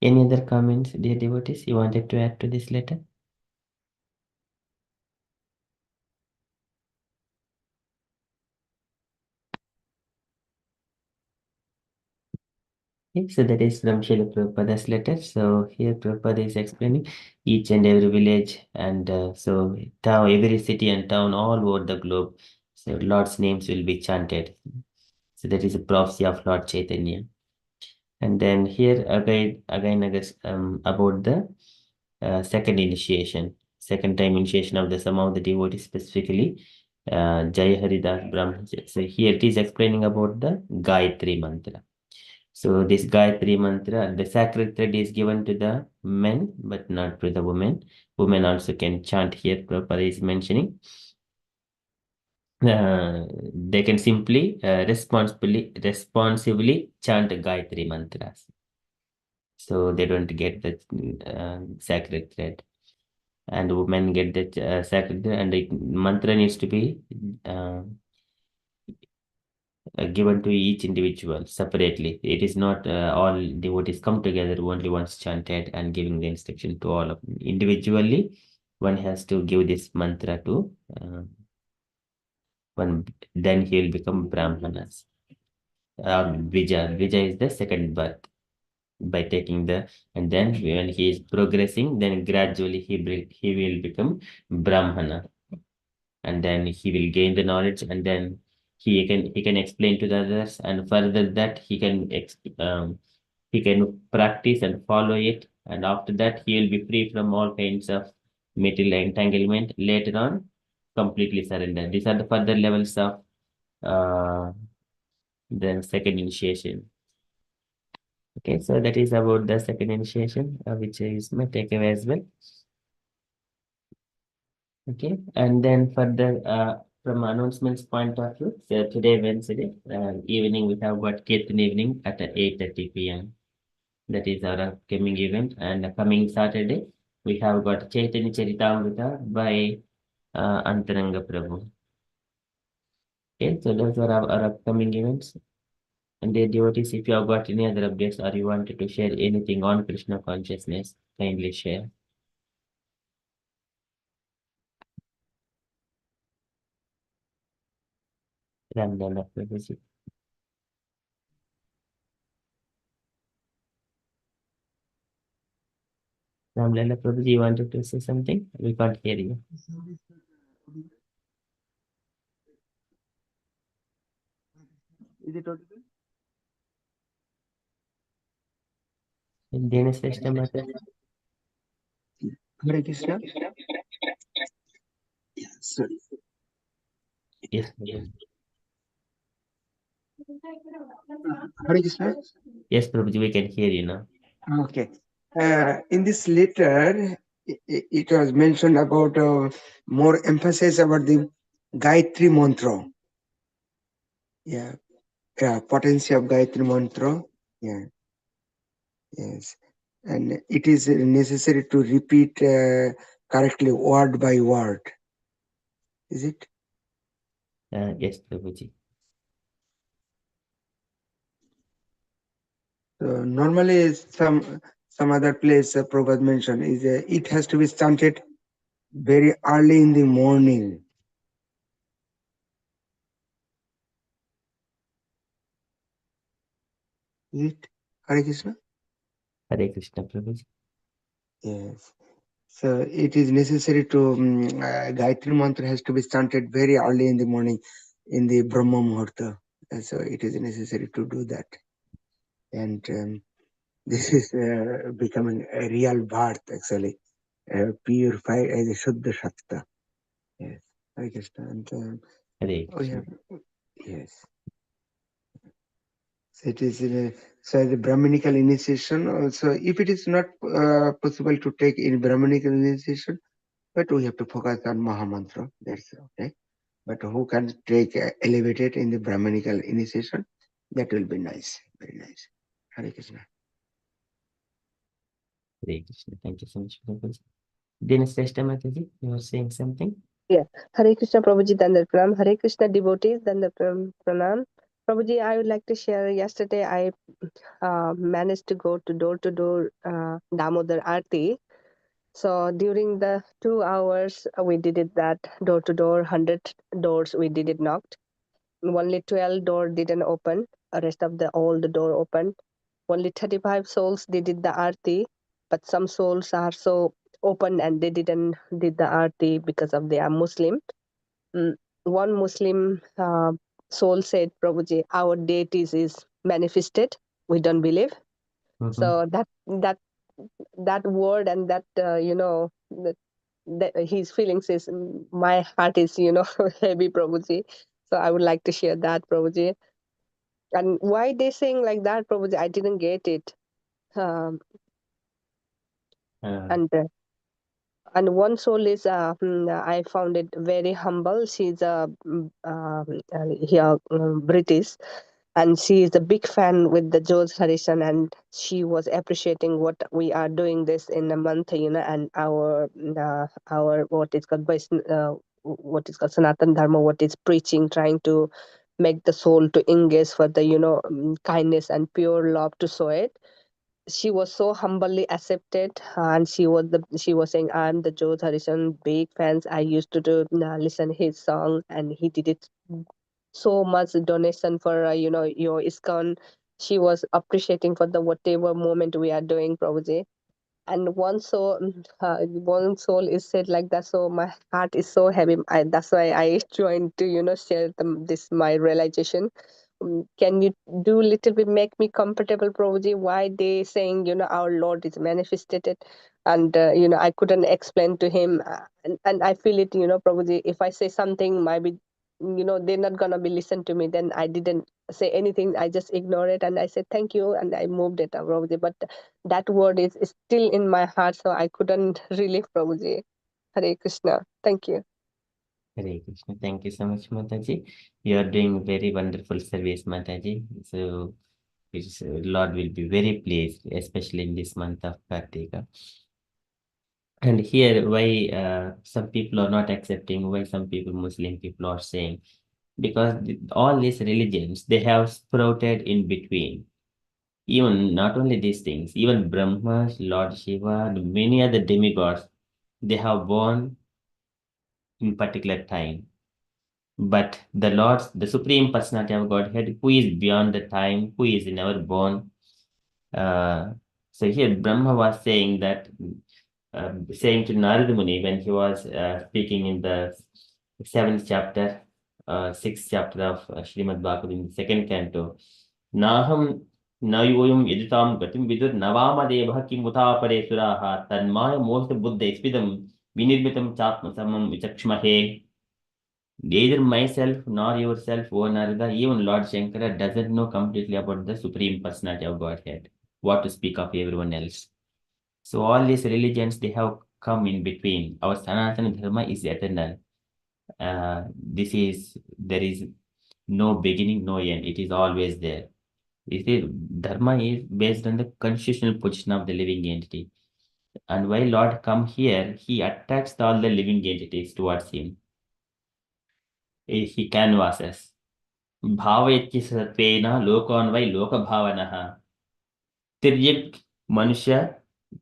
Any other comments, dear devotees, you wanted to add to this letter? Okay, so that is from Srila Prabhupada's letter. So here Prabhupada is explaining each and every village and so town, every city and town all over the globe. So Lord's names will be chanted. So that is a prophecy of Lord Chaitanya. And then here again about the second initiation, second time initiation of the some of the devotees, specifically Jaya Haridas Brahma. So here it is explaining about the Gayatri mantra. So this Gayatri mantra, the sacred thread is given to the men, but not to the women. Women also can chant here. Prabhupada is mentioning. They can simply responsively chant Gayatri mantras. So they don't get the sacred thread. And women get the sacred thread, and the mantra needs to be given to each individual separately. It is not all devotees come together only once chanted and giving the instruction to all of them. Individually, one has to give this mantra to then he will become Brahmanas. Vijay is the second birth by taking and then when he is progressing, then gradually he will become Brahmana, and then he will gain the knowledge, and then he can explain to the others, and further that he can practice and follow it, and after that he will be free from all kinds of material entanglement. Later on, completely surrender. These are the further levels of uh, the second initiation. Okay, so that is about the second initiation, which is my takeaway as well. Okay, and then further from announcements point of view, so today Wednesday evening we have got Kirtan evening at 8:30 p.m. That is our upcoming event, and the coming Saturday we have got Chaitanya Charitamrita by Antaranga Prabhu. Okay, so those are our upcoming events. And dear devotees, if you have got any other updates or you wanted to share anything on Krishna consciousness, kindly share. Ramdana Prabhuji. Ramlala Prabhuji, you wanted to say something? We can't hear you. Is it audible? Dena Shrestha Mata. Hare Krishna. Sorry. Yes, Prabhuji. Hare Krishna. Yes, Prabhuji, we can hear you now. Okay. In this letter, it was mentioned about more emphasis about the Gayatri mantra. Yeah. Potency of Gayatri mantra. Yeah. Yes. And it is necessary to repeat correctly word by word. Is it? Yes, Prabhuji. So normally, some other place Prabhupada mentioned is it has to be chanted very early in the morning. Is it? Hare Krishna? Hare Krishna, Prabhuji. Yes. So it is necessary to Gayatri mantra has to be chanted very early in the morning in the Brahma Muhurta. And so it is necessary to do that. And this is becoming a real birth actually, purified as a Shuddha Shakta. Yes. Hare Krishna. And Hare we Krishna. have, yes. So it is so the Brahminical initiation also, if it is not possible to take in Brahminical initiation, but we have to focus on Mahamantra. That's okay. But who can take elevated in the Brahminical initiation? That will be nice, very nice. Hare Krishna. Hare Krishna. Thank you so much, Prabhuji. Dena Shrestha Mataji, you were saying something? Yeah. Hare Krishna Prabhuji Dandar Pranam. Hare Krishna devotees Dandar Pranam. Prabhuji, I would like to share. Yesterday, I managed to go to door Damodar Aarti. So during the 2 hours, we did it that door to door, 100 doors we did it knocked. Only 12 door didn't open. The rest of all the door opened. Only 35 souls did it the Aarti, but some souls are so open and they didn't did the Aarti because of they are Muslim. One Muslim soul said, Prabhuji, our deities is manifested. We don't believe. So that word and that his feelings is my heart is heavy, Prabhuji. So I would like to share that, Prabhuji. And why they saying like that, Prabhuji, I didn't get it. Um, Uh, and one soul is I found it very humble. She's a here British, and she is a big fan with the George Harrison, and she was appreciating what we are doing this in a month, and our what is called Sanatan Dharma, what is preaching, trying to make the soul to engage for the kindness and pure love to show it. she was so humbly accepted, and she was saying, "I'm the Joe Harrison big fans. I used to listen his song, and he did it so much donation for your ISKCON." She was appreciating for the whatever moment we are doing, Prabhuji. And one soul is said like that, so my heart is so heavy. That's why I joined to share this my realization. Can you do little bit make me comfortable, Prabhuji, why they saying our Lord is manifested? And I couldn't explain to him, and I feel it, Prabhuji, if I say something, maybe they're not gonna be listen to me. Then I didn't say anything, I just ignore it, and I said thank you, and I moved it, Prabhuji. But that word is still in my heart, so I couldn't relieve, Prabhuji. Hare Krishna. Thank you. Hare Krishna. Thank you so much, Mataji. You are doing very wonderful service, Mataji. So, Lord will be very pleased, especially in this month of Kartika. And here, why some people are not accepting, why some people, Muslim people, are saying, because all these religions, they have sprouted in between. Even not only these things, even Brahma, Lord Shiva, and many other demigods, they have born in particular time. But the Lord, the Supreme Personality of Godhead, who is beyond the time, who is never born. So here Brahma was saying that, saying to Narada Muni when he was speaking in the seventh chapter, sixth chapter of Srimad-Bhagavatam, in the second canto, Naham Nayoyum Yaditam Gatim Vidur Navama Deva Kimuta Pare Suraha Tanmaya Most Buddha Ispidam Vinirmitam Chatma Samam Vichakshmahe. Neither myself nor yourself, O Narada, even Lord Shankara doesn't know completely about the Supreme Personality of Godhead. What to speak of everyone else. So all these religions, they have come in between. Our Sanatana Dharma is eternal. There is no beginning, no end. It is always there. Dharma is based on the constitutional position of the living entity. And while Lord come here, he attracts all the living entities towards him. He canvases. भावयति सत्वेन लोकान् वै लोकभावनः तिर्यक् Manusha,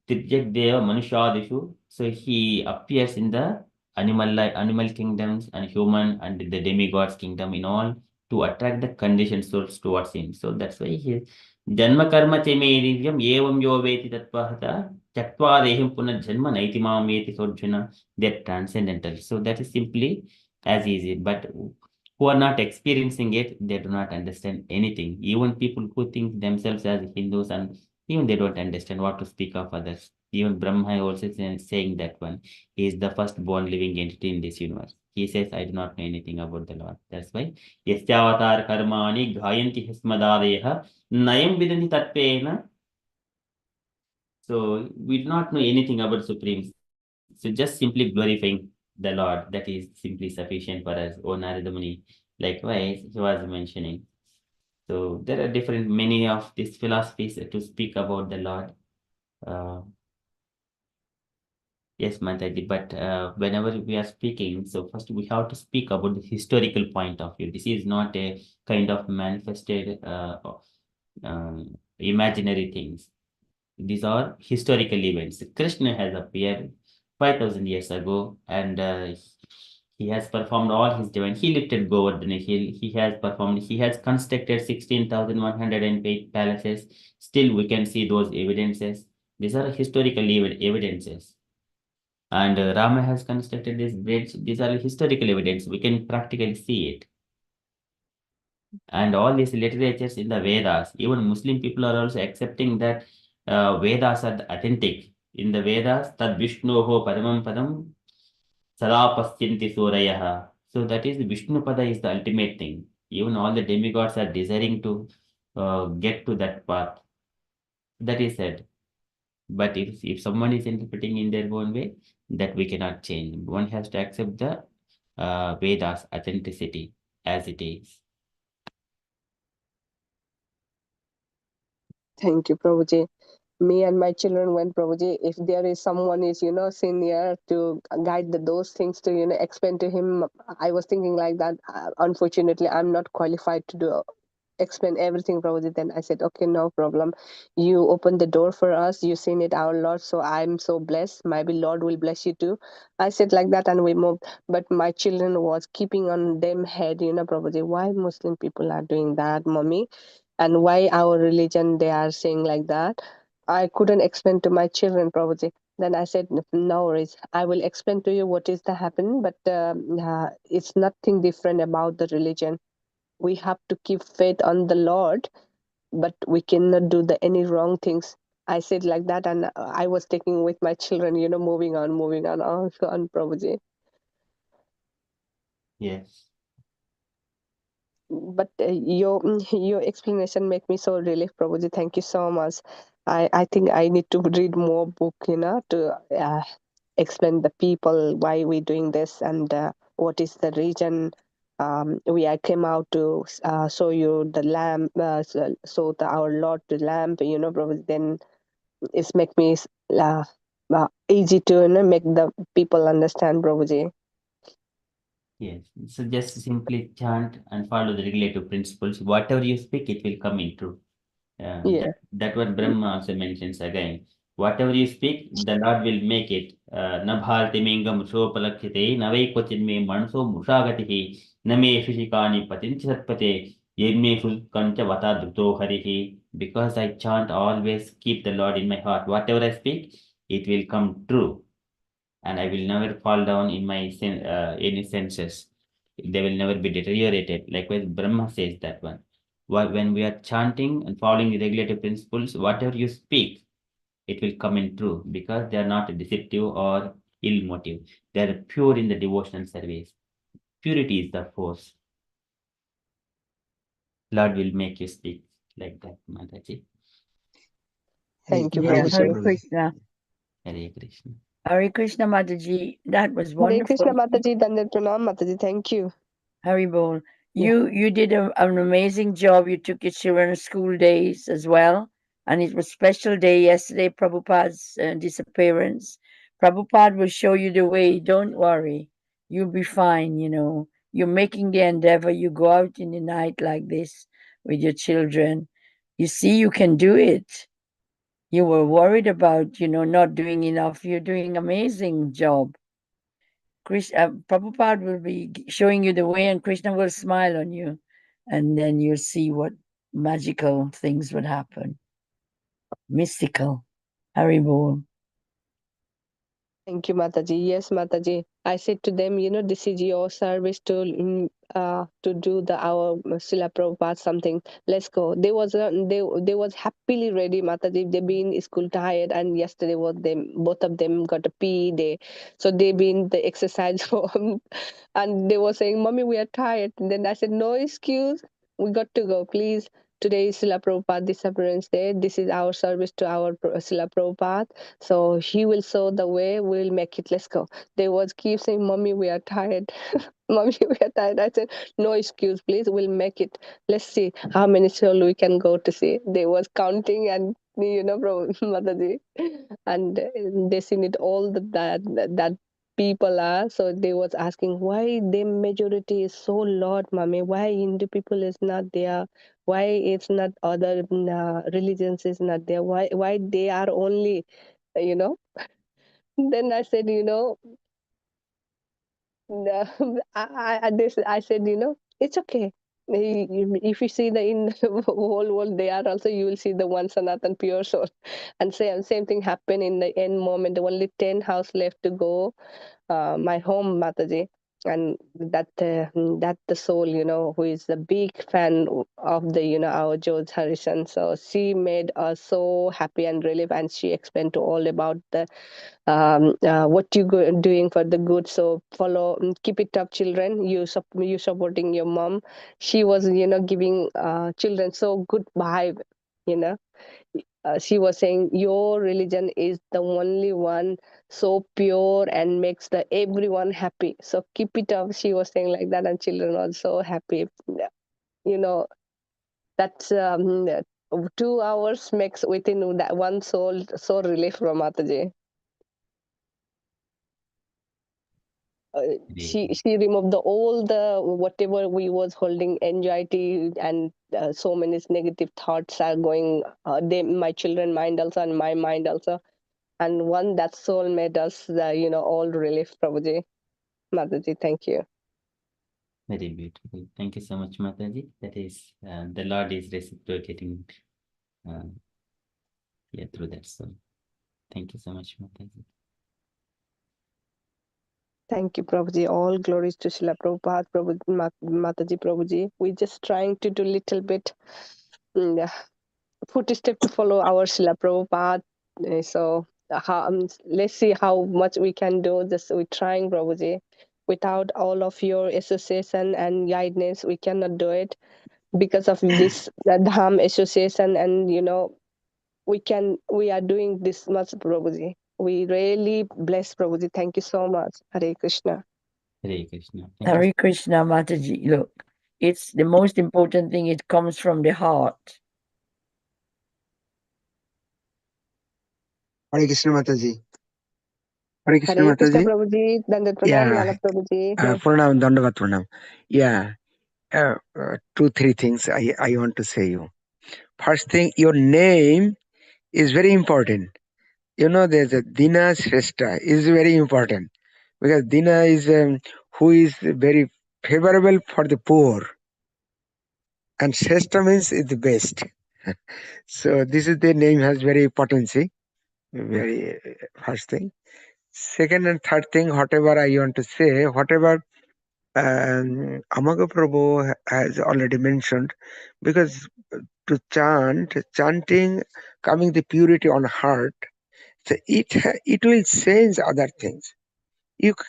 Tirjak Deva Manushadishu. So he appears in the animal kingdoms and human and the demigods kingdom in all to attract the conditioned souls towards him. So that's why he Janma Karma Temerivyam Evam Yoveti Tatpahata Chaktva Dehim Puna Janma Naitimam Veti Sojjana. They're transcendental. So that is simply as easy. But who are not experiencing it, they do not understand anything. Even people who think themselves as Hindus, and even they don't understand what to speak of others. Even Brahma also is saying that one. He is the first born living entity in this universe. He says, I do not know anything about the Lord. That's why. Yastyavatar karmani ghayanti hismadadeha nayam vidanti tatpena. So we do not know anything about Supreme. So just simply glorifying the Lord, that is simply sufficient for us. O Narada Muni, likewise, he was mentioning. So there are different, many of these philosophies to speak about the Lord. Yes, Mataji, but whenever we are speaking, so first we have to speak about the historical point of view. This is not a kind of manifested imaginary things. These are historical events. Krishna has appeared 5,000 years ago, and he has performed all his divine. He lifted Govardhana hill. He has performed. He has constructed 16,108 palaces. Still, we can see those evidences. These are historical evidences. And Rama has constructed this bridge. These are historical evidence. We can practically see it. And all these literatures in the Vedas, even Muslim people are also accepting that Vedas are authentic. In the Vedas, Tad Vishnoho Padamam Padam Sada Paschinti Surayaha. So that is Vishnu Pada is the ultimate thing. Even all the demigods are desiring to get to that path. That is said. But if someone is interpreting in their own way, that we cannot change. One has to accept the Vedas authenticity as it is. Thank you, Prabhuji. Me and my children went, Prabhuji. If there is someone is, senior to guide those things to, explain to him, I was thinking like that. Unfortunately, I'm not qualified to do explain everything, Prabhuji. Then I said, okay, no problem. You open the door for us. You seen it, our Lord. So I'm so blessed. Maybe Lord will bless you too. I said like that, and we moved. But my children was keeping on them head, Prabhuji. Why Muslim people are doing that, mommy? And why our religion they are saying like that? I couldn't explain to my children, Prabhuji. Then I said, no worries. I will explain to you what is the happen, but it's nothing different about the religion. We have to keep faith on the Lord, but we cannot do the any wrong things. I said like that, and I was taking with my children, moving on, Prabhuji. Yes. But your explanation make me so relief, Prabhuji. Thank you so much. I think I need to read more book, to explain the people why we doing this and what is the reason. I came out to show you the lamp, so our Lord the lamp, Prabhuji. Then it's make me easy to make the people understand, Prabhuji. Yes. So just simply chant and follow the regulative principles. Whatever you speak, it will come in true. Yeah. That what Brahma also mentions again. Whatever you speak, the Lord will make it. Na bharti mingam sopalakhite, na vai me manso mushagatihi, na me shishikani patinch satpate, yegme kancha vata druto harihi. Because I chant, always keep the Lord in my heart. Whatever I speak, it will come true. And I will never fall down in my any senses. They will never be deteriorated. Likewise, Brahma says that one. When we are chanting and following the regulative principles, whatever you speak, it will come in true because they are not deceptive or ill motive. They are pure in the devotional service. Purity is the force. Lord will make you speak like that, Mataji. Thank you, Yeah, Thank you, Hare Prabhuji. Prabhuji. Krishna. Hare Krishna. Hare Krishna, Mataji. That was Hare wonderful. Krishna, Mataji. Dandat Pranam, Mataji. Thank you. Hari Bol. Yeah. You did an amazing job. You took your children to school days as well. And it was special day yesterday, Prabhupada's disappearance. Prabhupada will show you the way. Don't worry. You'll be fine, You're making the endeavor. You go out in the night like this with your children. You see, you can do it. You were worried about, not doing enough. You're doing amazing job. Prabhupada will be showing you the way, and Krishna will smile on you, and then you'll see what magical things would happen. Mystical. Haribol. Thank you, Mataji. Yes, Mataji. I said to them, this is your service to do the our Srila Prabhupada something. Let's go. They was happily ready, Mataji. They been school tired, and yesterday was them both of them got a pee day, so they been the exercise home, and they were saying, "Mommy, we are tired." And then I said, "No excuse. We got to go, please." Today is Srila Prabhupada disappearance day. This is our service to our Srila Prabhupada. So he will show the way. We'll make it. Let's go. They was keep saying, "Mommy, we are tired." Mommy, we are tired. I said, "No excuse, please. We'll make it. Let's see how many soul we can go to see." They was counting and from Mataji, and they seen it all that people are. So they was asking why the majority is so lot, mommy. Why Hindu people is not there? Why it's not other religions is not there? Why they are only, you know? Then I said, I said, it's okay. If you see the in the whole world, they are also you will see the one Sanatan pure soul, and same thing happen in the end moment. Only 10 house left to go. My home, Mataji, and that the soul, who is a big fan of the our George Harrison. So she made us so happy and relief, and she explained to all about the what doing for the good. So follow, keep it up, children. You supporting your mom. She was giving children so good vibe, you know she was saying your religion is the only one so pure and makes the everyone happy, so keep it up. She was saying like that, and children are so happy. you know that's 2 hours makes within that one soul so relief from Mataji. she removed all the whatever we was holding, anxiety and so many negative thoughts are going my children mind also and my mind also, and one that soul made us all relief. Prabhuji, Mataji, thank you. Very beautiful. Thank you so much, Mataji. That is, the Lord is reciprocating through that soul. Thank you so much, Mataji. Thank you, Prabhuji. All glories to Srila Prabhupada, Mataji, Prabhuji. We're just trying to do little bit footstep to follow our Srila Prabhupada. So let's see how much we can do. Just we're trying, Prabhuji. Without all of your association and guidance, we cannot do it. Because of this Dham association, and we are doing this much, Prabhuji. We really bless, Prabhuji. Thank you so much. Hare Krishna. Hare Krishna. Hare Krishna, Mataji. Look, it's the most important thing. It comes from the heart. Hare Krishna Mataji. Hare Krishna Hare Krishna, Mataji. Prabhuji. Dandat Pranam, Yeah. Lala Prabhuji. Pranam, Dandavat Pranam. Yeah. 2-3 things I want to say you. First thing, your name is very important. There's a Dina Shrestha is very important, because Dina is who is very favorable for the poor, and Shrestha means is the best. So this is the name has very potency. Very first thing. Second and third thing, whatever I want to say, whatever Amaga Prabhu has already mentioned, because to chanting, coming the purity on heart, so it will change other things.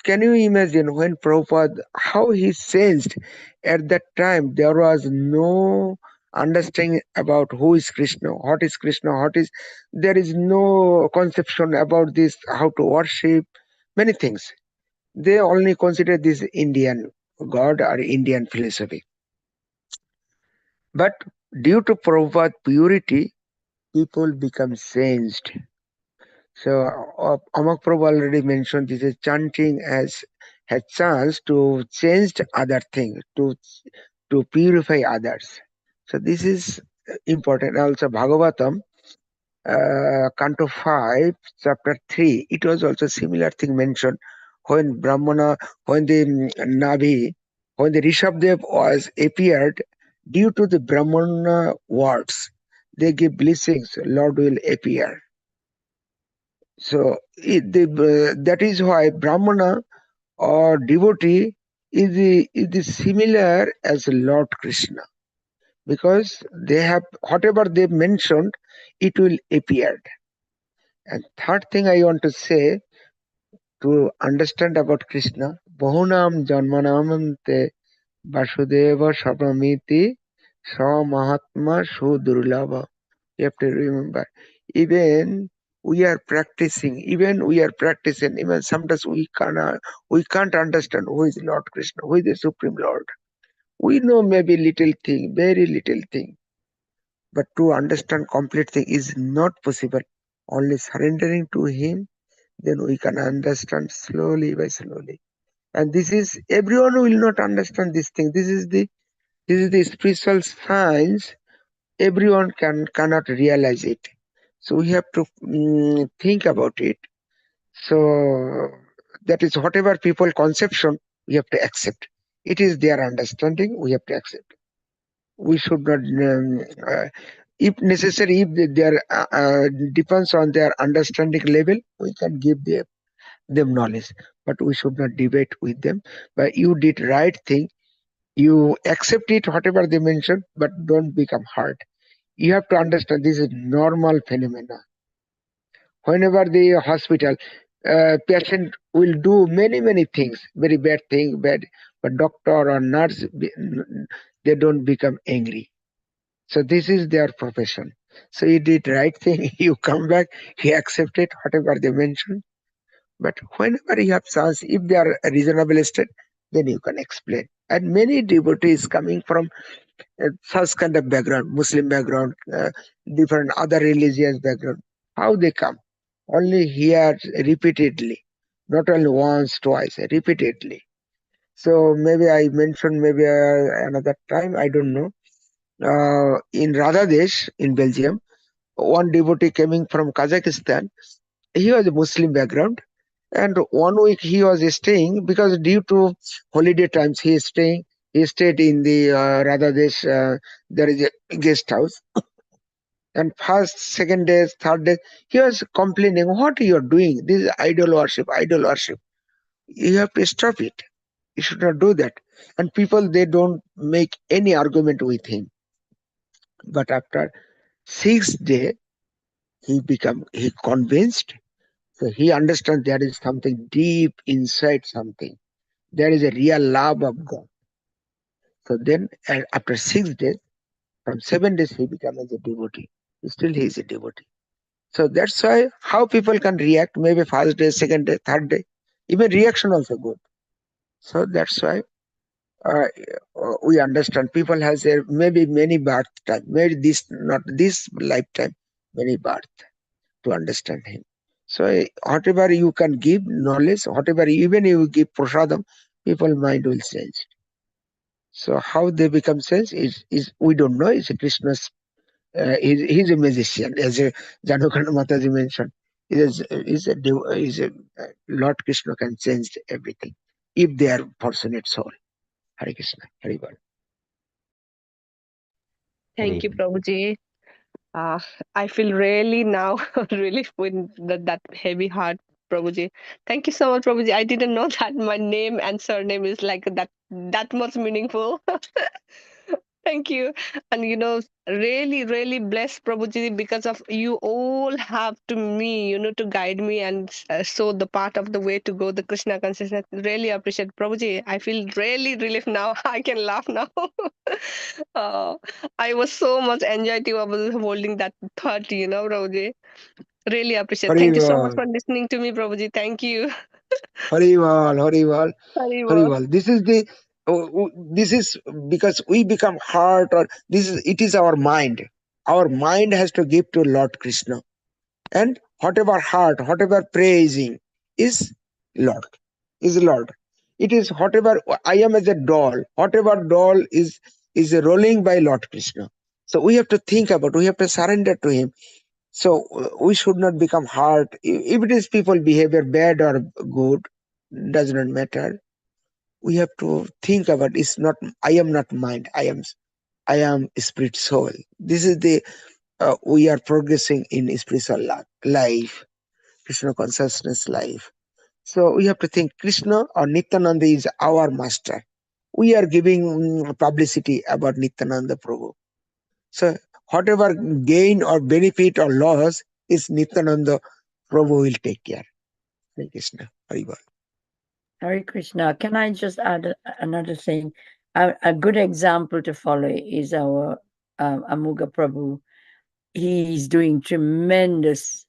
Can you imagine when Prabhupada, how he changed at that time? There was no understanding about who is Krishna, there is no conception about this, how to worship, many things. They only consider this Indian God or Indian philosophy. But due to Prabhupada's purity, people become changed. So Amak Prabhu already mentioned this is chanting has chance to change other things, to purify others. So this is important. Also Bhagavatam, Canto 5, Chapter 3, it was also similar thing mentioned when Brahmana, when the Navi, when the Rishabdev was appeared, due to the Brahmana words, they give blessings, Lord will appear. So that is why Brahmana or devotee is similar as Lord Krishna, because they have whatever they mentioned, it will appear. And third thing I want to say, to understand about Krishna, Bahunam Janmanamante Vasudeva Sarvamiti Sa Mahatma Sudurlava. You have to remember, even we are practicing, even sometimes we can't understand who is Lord Krishna, who is the Supreme Lord. We know maybe little thing, very little thing, but to understand complete thing is not possible. Only surrendering to Him, then we can understand slowly by slowly. And this is, everyone will not understand this thing. This is the spiritual science. Everyone cannot realize it. So we have to think about it. So that is whatever people conception, we have to accept. It is their understanding, we have to accept. We should not, if necessary, if their depends on their understanding level, we can give them knowledge, but we should not debate with them. But you did right thing, you accept it, whatever they mention, but don't become hard. You have to understand this is normal phenomena. Whenever the hospital, patient will do many things, very bad thing, but doctor or nurse, they don't become angry. So this is their profession. So you did right thing, you come back, he accepted whatever they mentioned. But whenever you have chance, if they are a reasonable state, then you can explain. And many devotees coming from such kind of background, Muslim background, different other religious background, how they come? Only hear repeatedly. not only once, twice, repeatedly. So maybe I mentioned maybe another time, I don't know. In Radhadesh in Belgium, one devotee coming from Kazakhstan, he was a Muslim background, and 1 week he was staying because due to holiday times he is staying. He stayed in the Radhadesh. There is a guest house, and first, second day, third day, he was complaining, "What you are doing? This is idol worship, idol worship. You have to stop it. You should not do that." And people, they don't make any argument with him. But after 6th day, he convinced. So he understands there is something deep inside something. There is a real love of God. So then, after 6 days, from 7 days, he becomes a devotee. Still, he is a devotee. So that's why how people can react. Maybe first day, second day, third day, even reaction also good. So that's why uh, we understand people has a maybe many birth time, maybe this not this lifetime, many birth to understand him. So whatever you can give knowledge, whatever even you give prasadam, people mind will change. So how they become sense is we don't know. It's Krishna's. He's a magician, as Janukanda Mataji mentioned. Lord Krishna can change everything if they are fortunate soul. Hare Krishna, Hare Bol. Thank you, Hare Prabhuji. Uh, I feel really now relief with that heavy heart, Prabhuji. Thank you so much, Prabhuji. I didn't know that my name and surname is like that much meaningful. Thank you. And really, really blessed Prabhuji because of you all have to me, to guide me and show the part of the way to go, the Krishna consciousness. Really appreciate Prabhuji. I feel really relief now. I can laugh now. uh, I was so much anxiety while holding that thought, Prabhuji. Really appreciate. Hare Thank you so much Bol, for listening to me, Prabhuji. Thank you. Hare Bol, Hare Bol, Hare Haribol. Bol. This is because we become heart, or it is our mind. Our mind has to give to Lord Krishna. And whatever heart, whatever praising is Lord, is Lord. It is whatever I am as a doll, whatever doll is rolling by Lord Krishna. So we have to think about, we have to surrender to him. So we should not become hard. If it is people behavior bad or good, does not matter. We have to think about, it's not, I am not mind, I am spirit soul. This is the we are progressing in spiritual life, Krishna consciousness life. So we have to think Krishna or Nityananda is our master. We are giving publicity about Nityananda Prabhu. So whatever gain or benefit or loss is Nityananda Prabhu will take care. Hare Krishna. Haribol. Hare Krishna. Can I just add another thing? A good example to follow is our Amuga Prabhu. He's doing tremendous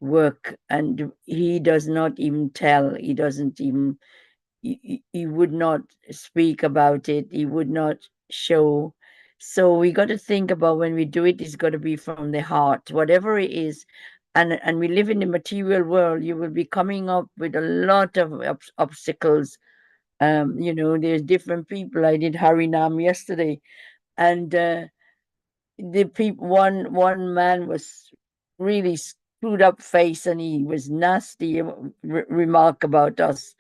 work, and he does not even tell. He doesn't even. He would not speak about it. He would not show. So we got to think about when we do it. It's got to be from the heart, whatever it is. And we live in the material world. You will be coming up with a lot of obstacles. There's different people. I did Harinam yesterday, and the people. One man was really screwed up face, and he was nasty remark about us,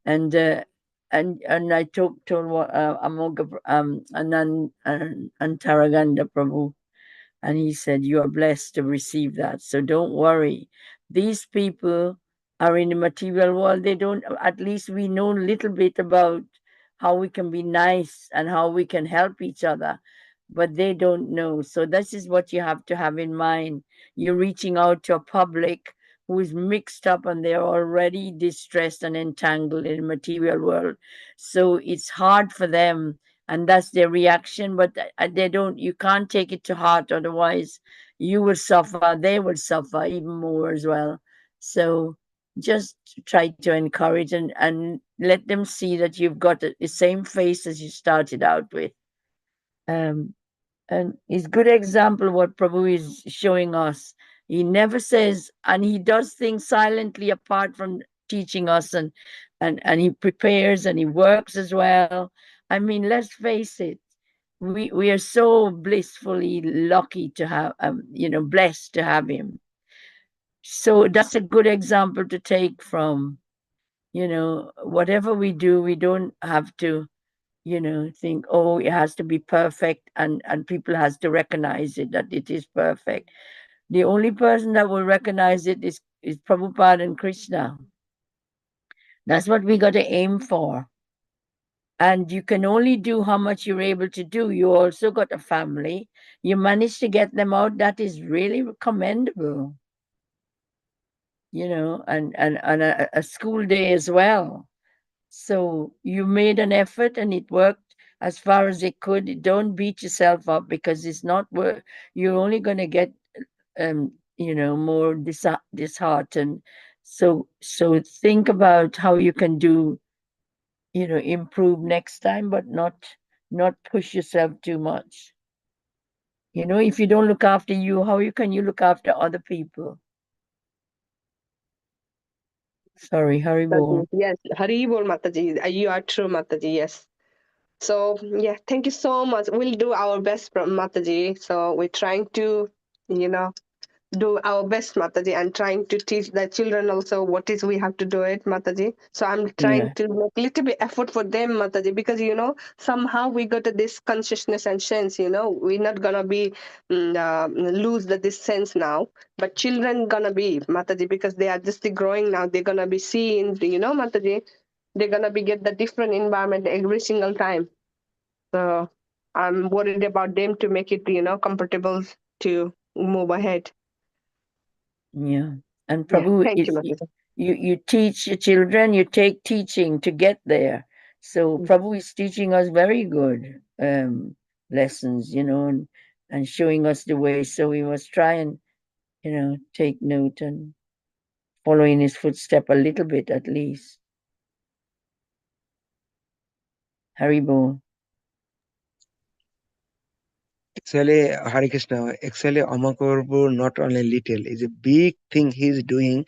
and I told Amoga Antaraganda Prabhu, and he said, "You are blessed to receive that. So don't worry. These people are in the material world. They don't, at least we know a little bit about how we can be nice and how we can help each other, but they don't know. So this is what you have to have in mind. You're reaching out to a public who is mixed up and they're already distressed and entangled in the material world. So it's hard for them, and that's their reaction, but you can't take it to heart, otherwise you will suffer, they will suffer even more as well. So just try to encourage and let them see that you've got the same face as you started out with. And it's good example what Prabhu is showing us. He never says, and he does things silently apart from teaching us, and he prepares and he works as well. I mean, let's face it, we are so blissfully lucky to have, blessed to have him. So that's a good example to take from. Whatever we do, we don't have to, think, oh, it has to be perfect, and people has to recognize it, that it is perfect. The only person that will recognize it is Prabhupada and Krishna. That's what we got to aim for. And you can only do how much you're able to do. You also got a family. You managed to get them out. That is really commendable. And a school day as well. So you made an effort and it worked as far as it could. Don't beat yourself up, because it's not work. You're only going to get, more disheartened. So think about how you can do, improve next time, but not push yourself too much. If you don't look after you, how can you look after other people? Sorry, Haribol. Yes, Haribol Mataji. You are true, Mataji. Yes. So yeah, thank you so much. We'll do our best, Mataji. So we're trying to, do our best, Mataji, and trying to teach the children also what is we have to do it, Mataji. So I'm trying Yeah. to make a little bit effort for them, Mataji, because somehow we got this consciousness and sense. We're not gonna be lose this sense now, but children gonna be, Mataji, because they are just growing now. They're gonna be seeing, Mataji, they're gonna be get the different environment every single time. So I'm worried about them to make it, comfortable to move ahead. Yeah. And Yeah, Prabhu, thank you, Mataji. you teach your children, you take teaching to get there. So Prabhu is teaching us very good lessons, and showing us the way. So we must try and, take note and follow in his footstep a little bit at least. Haribo. Actually, Hare Krishna, actually, Amakarbu not only little, is a big thing he's doing.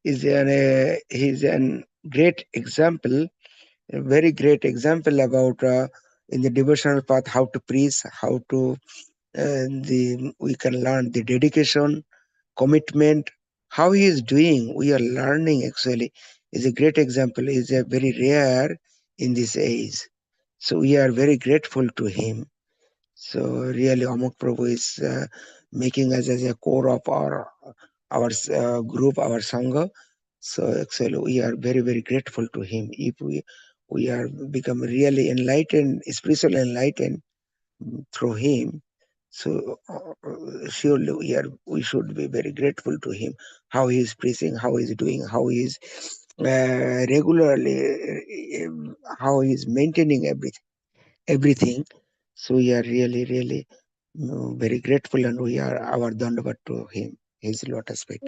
He's an great example, a very great example about in the devotional path how to preach, how to we can learn the dedication, commitment, how he is doing. We are learning actually. Is a great example. Is a very rare in this age. So we are very grateful to him. So really, Amok Prabhu is making us as a core of our group, our sangha. So actually, we are very grateful to him. If we are become really enlightened, spiritually enlightened through him. So surely we should be very grateful to him. How he is preaching, how he is doing, how he is regularly, how he is maintaining everything. So we are really very grateful, and we are our dandavat to him, his lotus feet.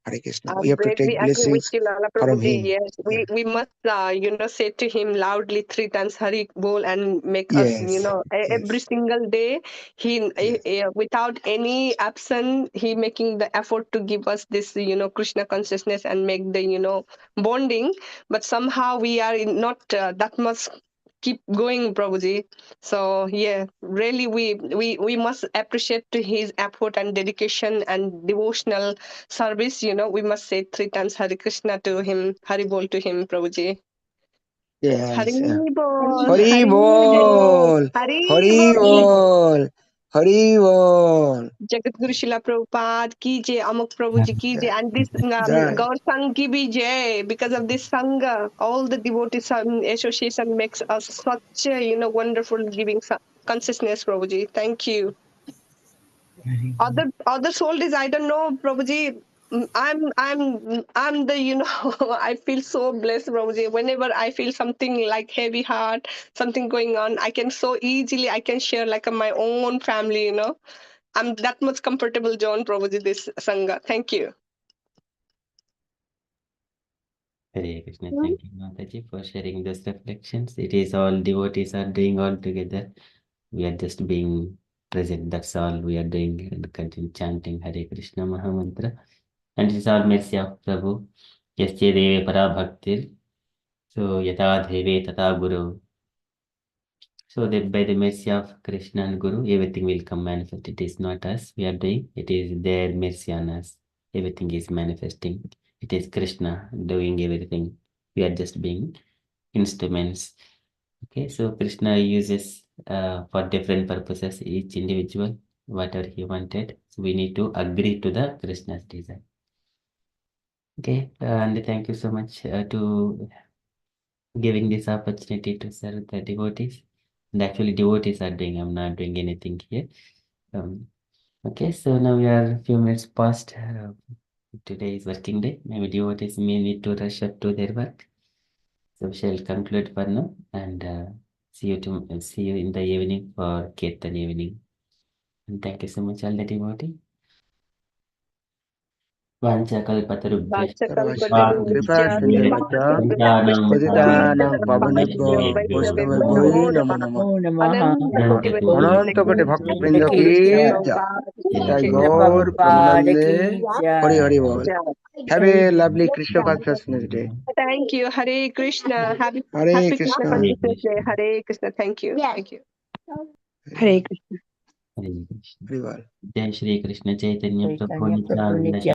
Hare Krishna. I We have to greatly take agree with blessings you, Lala from Prabhuji. him. Yes, Yeah. we must, say to him loudly 3 times Hari Bol and make us, Yes. every Yes. single day. Yes. Without any absent, he making the effort to give us this, Krishna consciousness and make the, bonding. But somehow we are not that much keep going, Prabhuji. So yeah, really we must appreciate to his effort and dedication and devotional service. We must say 3 times Hare Krishna to him, Hari Bol to him, Prabhuji. Hari Yes. Bol, Hari Hari Bol, bol. Hari Hari Bol. bol. Hari bol. Jagat Guru Shila Prabhupada ki jai, Amok Prabhuji ki jai, and this Jai. Gaur Sangh ki bhi jai. Because of this Sangha, all the devotees association makes us such a wonderful giving consciousness, Prabhuji. Thank you. Other soul is, I don't know, Prabhuji. I'm the I feel so blessed, Prabhuji. Whenever I feel something like heavy heart, something going on, I can so easily I can share like my own family. I'm that much comfortable, John Prabhuji, this Sangha. Thank you. Hare Krishna. Thank you, Mataji, for sharing those reflections. It is all devotees are doing all together. We are just being present. That's all we are doing, and continue chanting Hare Krishna Mahamantra. And it is all mercy of Prabhu. Yasya deve para bhaktir. So yata deve tata guru. So that by the mercy of Krishna and Guru, everything will come manifest. It is not us we are doing, it is their mercy on us. Everything is manifesting. It is Krishna doing everything. We are just being instruments. Okay, so Krishna uses for different purposes each individual, whatever he wanted. So we need to agree to the Krishna's design. Okay, and thank you so much to giving this opportunity to serve the devotees. And actually, devotees are doing, I'm not doing anything here. Okay, so now we are a few minutes past. Today is working day. Maybe devotees may need to rush up to their work. So we shall conclude for now and see you in the evening for Kirtan evening. And thank you so much, all the devotee. Vanchakalpatarubhyash. सर्वश्रीं कृपा सिन्धुभ्यश्च Santanam पतितानां पावनेभ्यो Pavanebhyo वैष्णवेभ्यो नमो नमः Namo Namaha. अनंतकोटि भक्तवृंद की जय जय Srila गौर Prabhupada प्रेमानंदे ki Hari jai. Hari बोल have a lovely Krishna consciousness day Thank you. Hare Krishna. Happy Hare Happy Krishna Krishna Consciousness Day. Hare Krishna. Thank you. Thank you. Hare Krishna. Hare Krishna. Hari बोल Jai Shri Krishna Chaitanya Prabhu Chaitanya Prabhu Nityananda. Nityananda.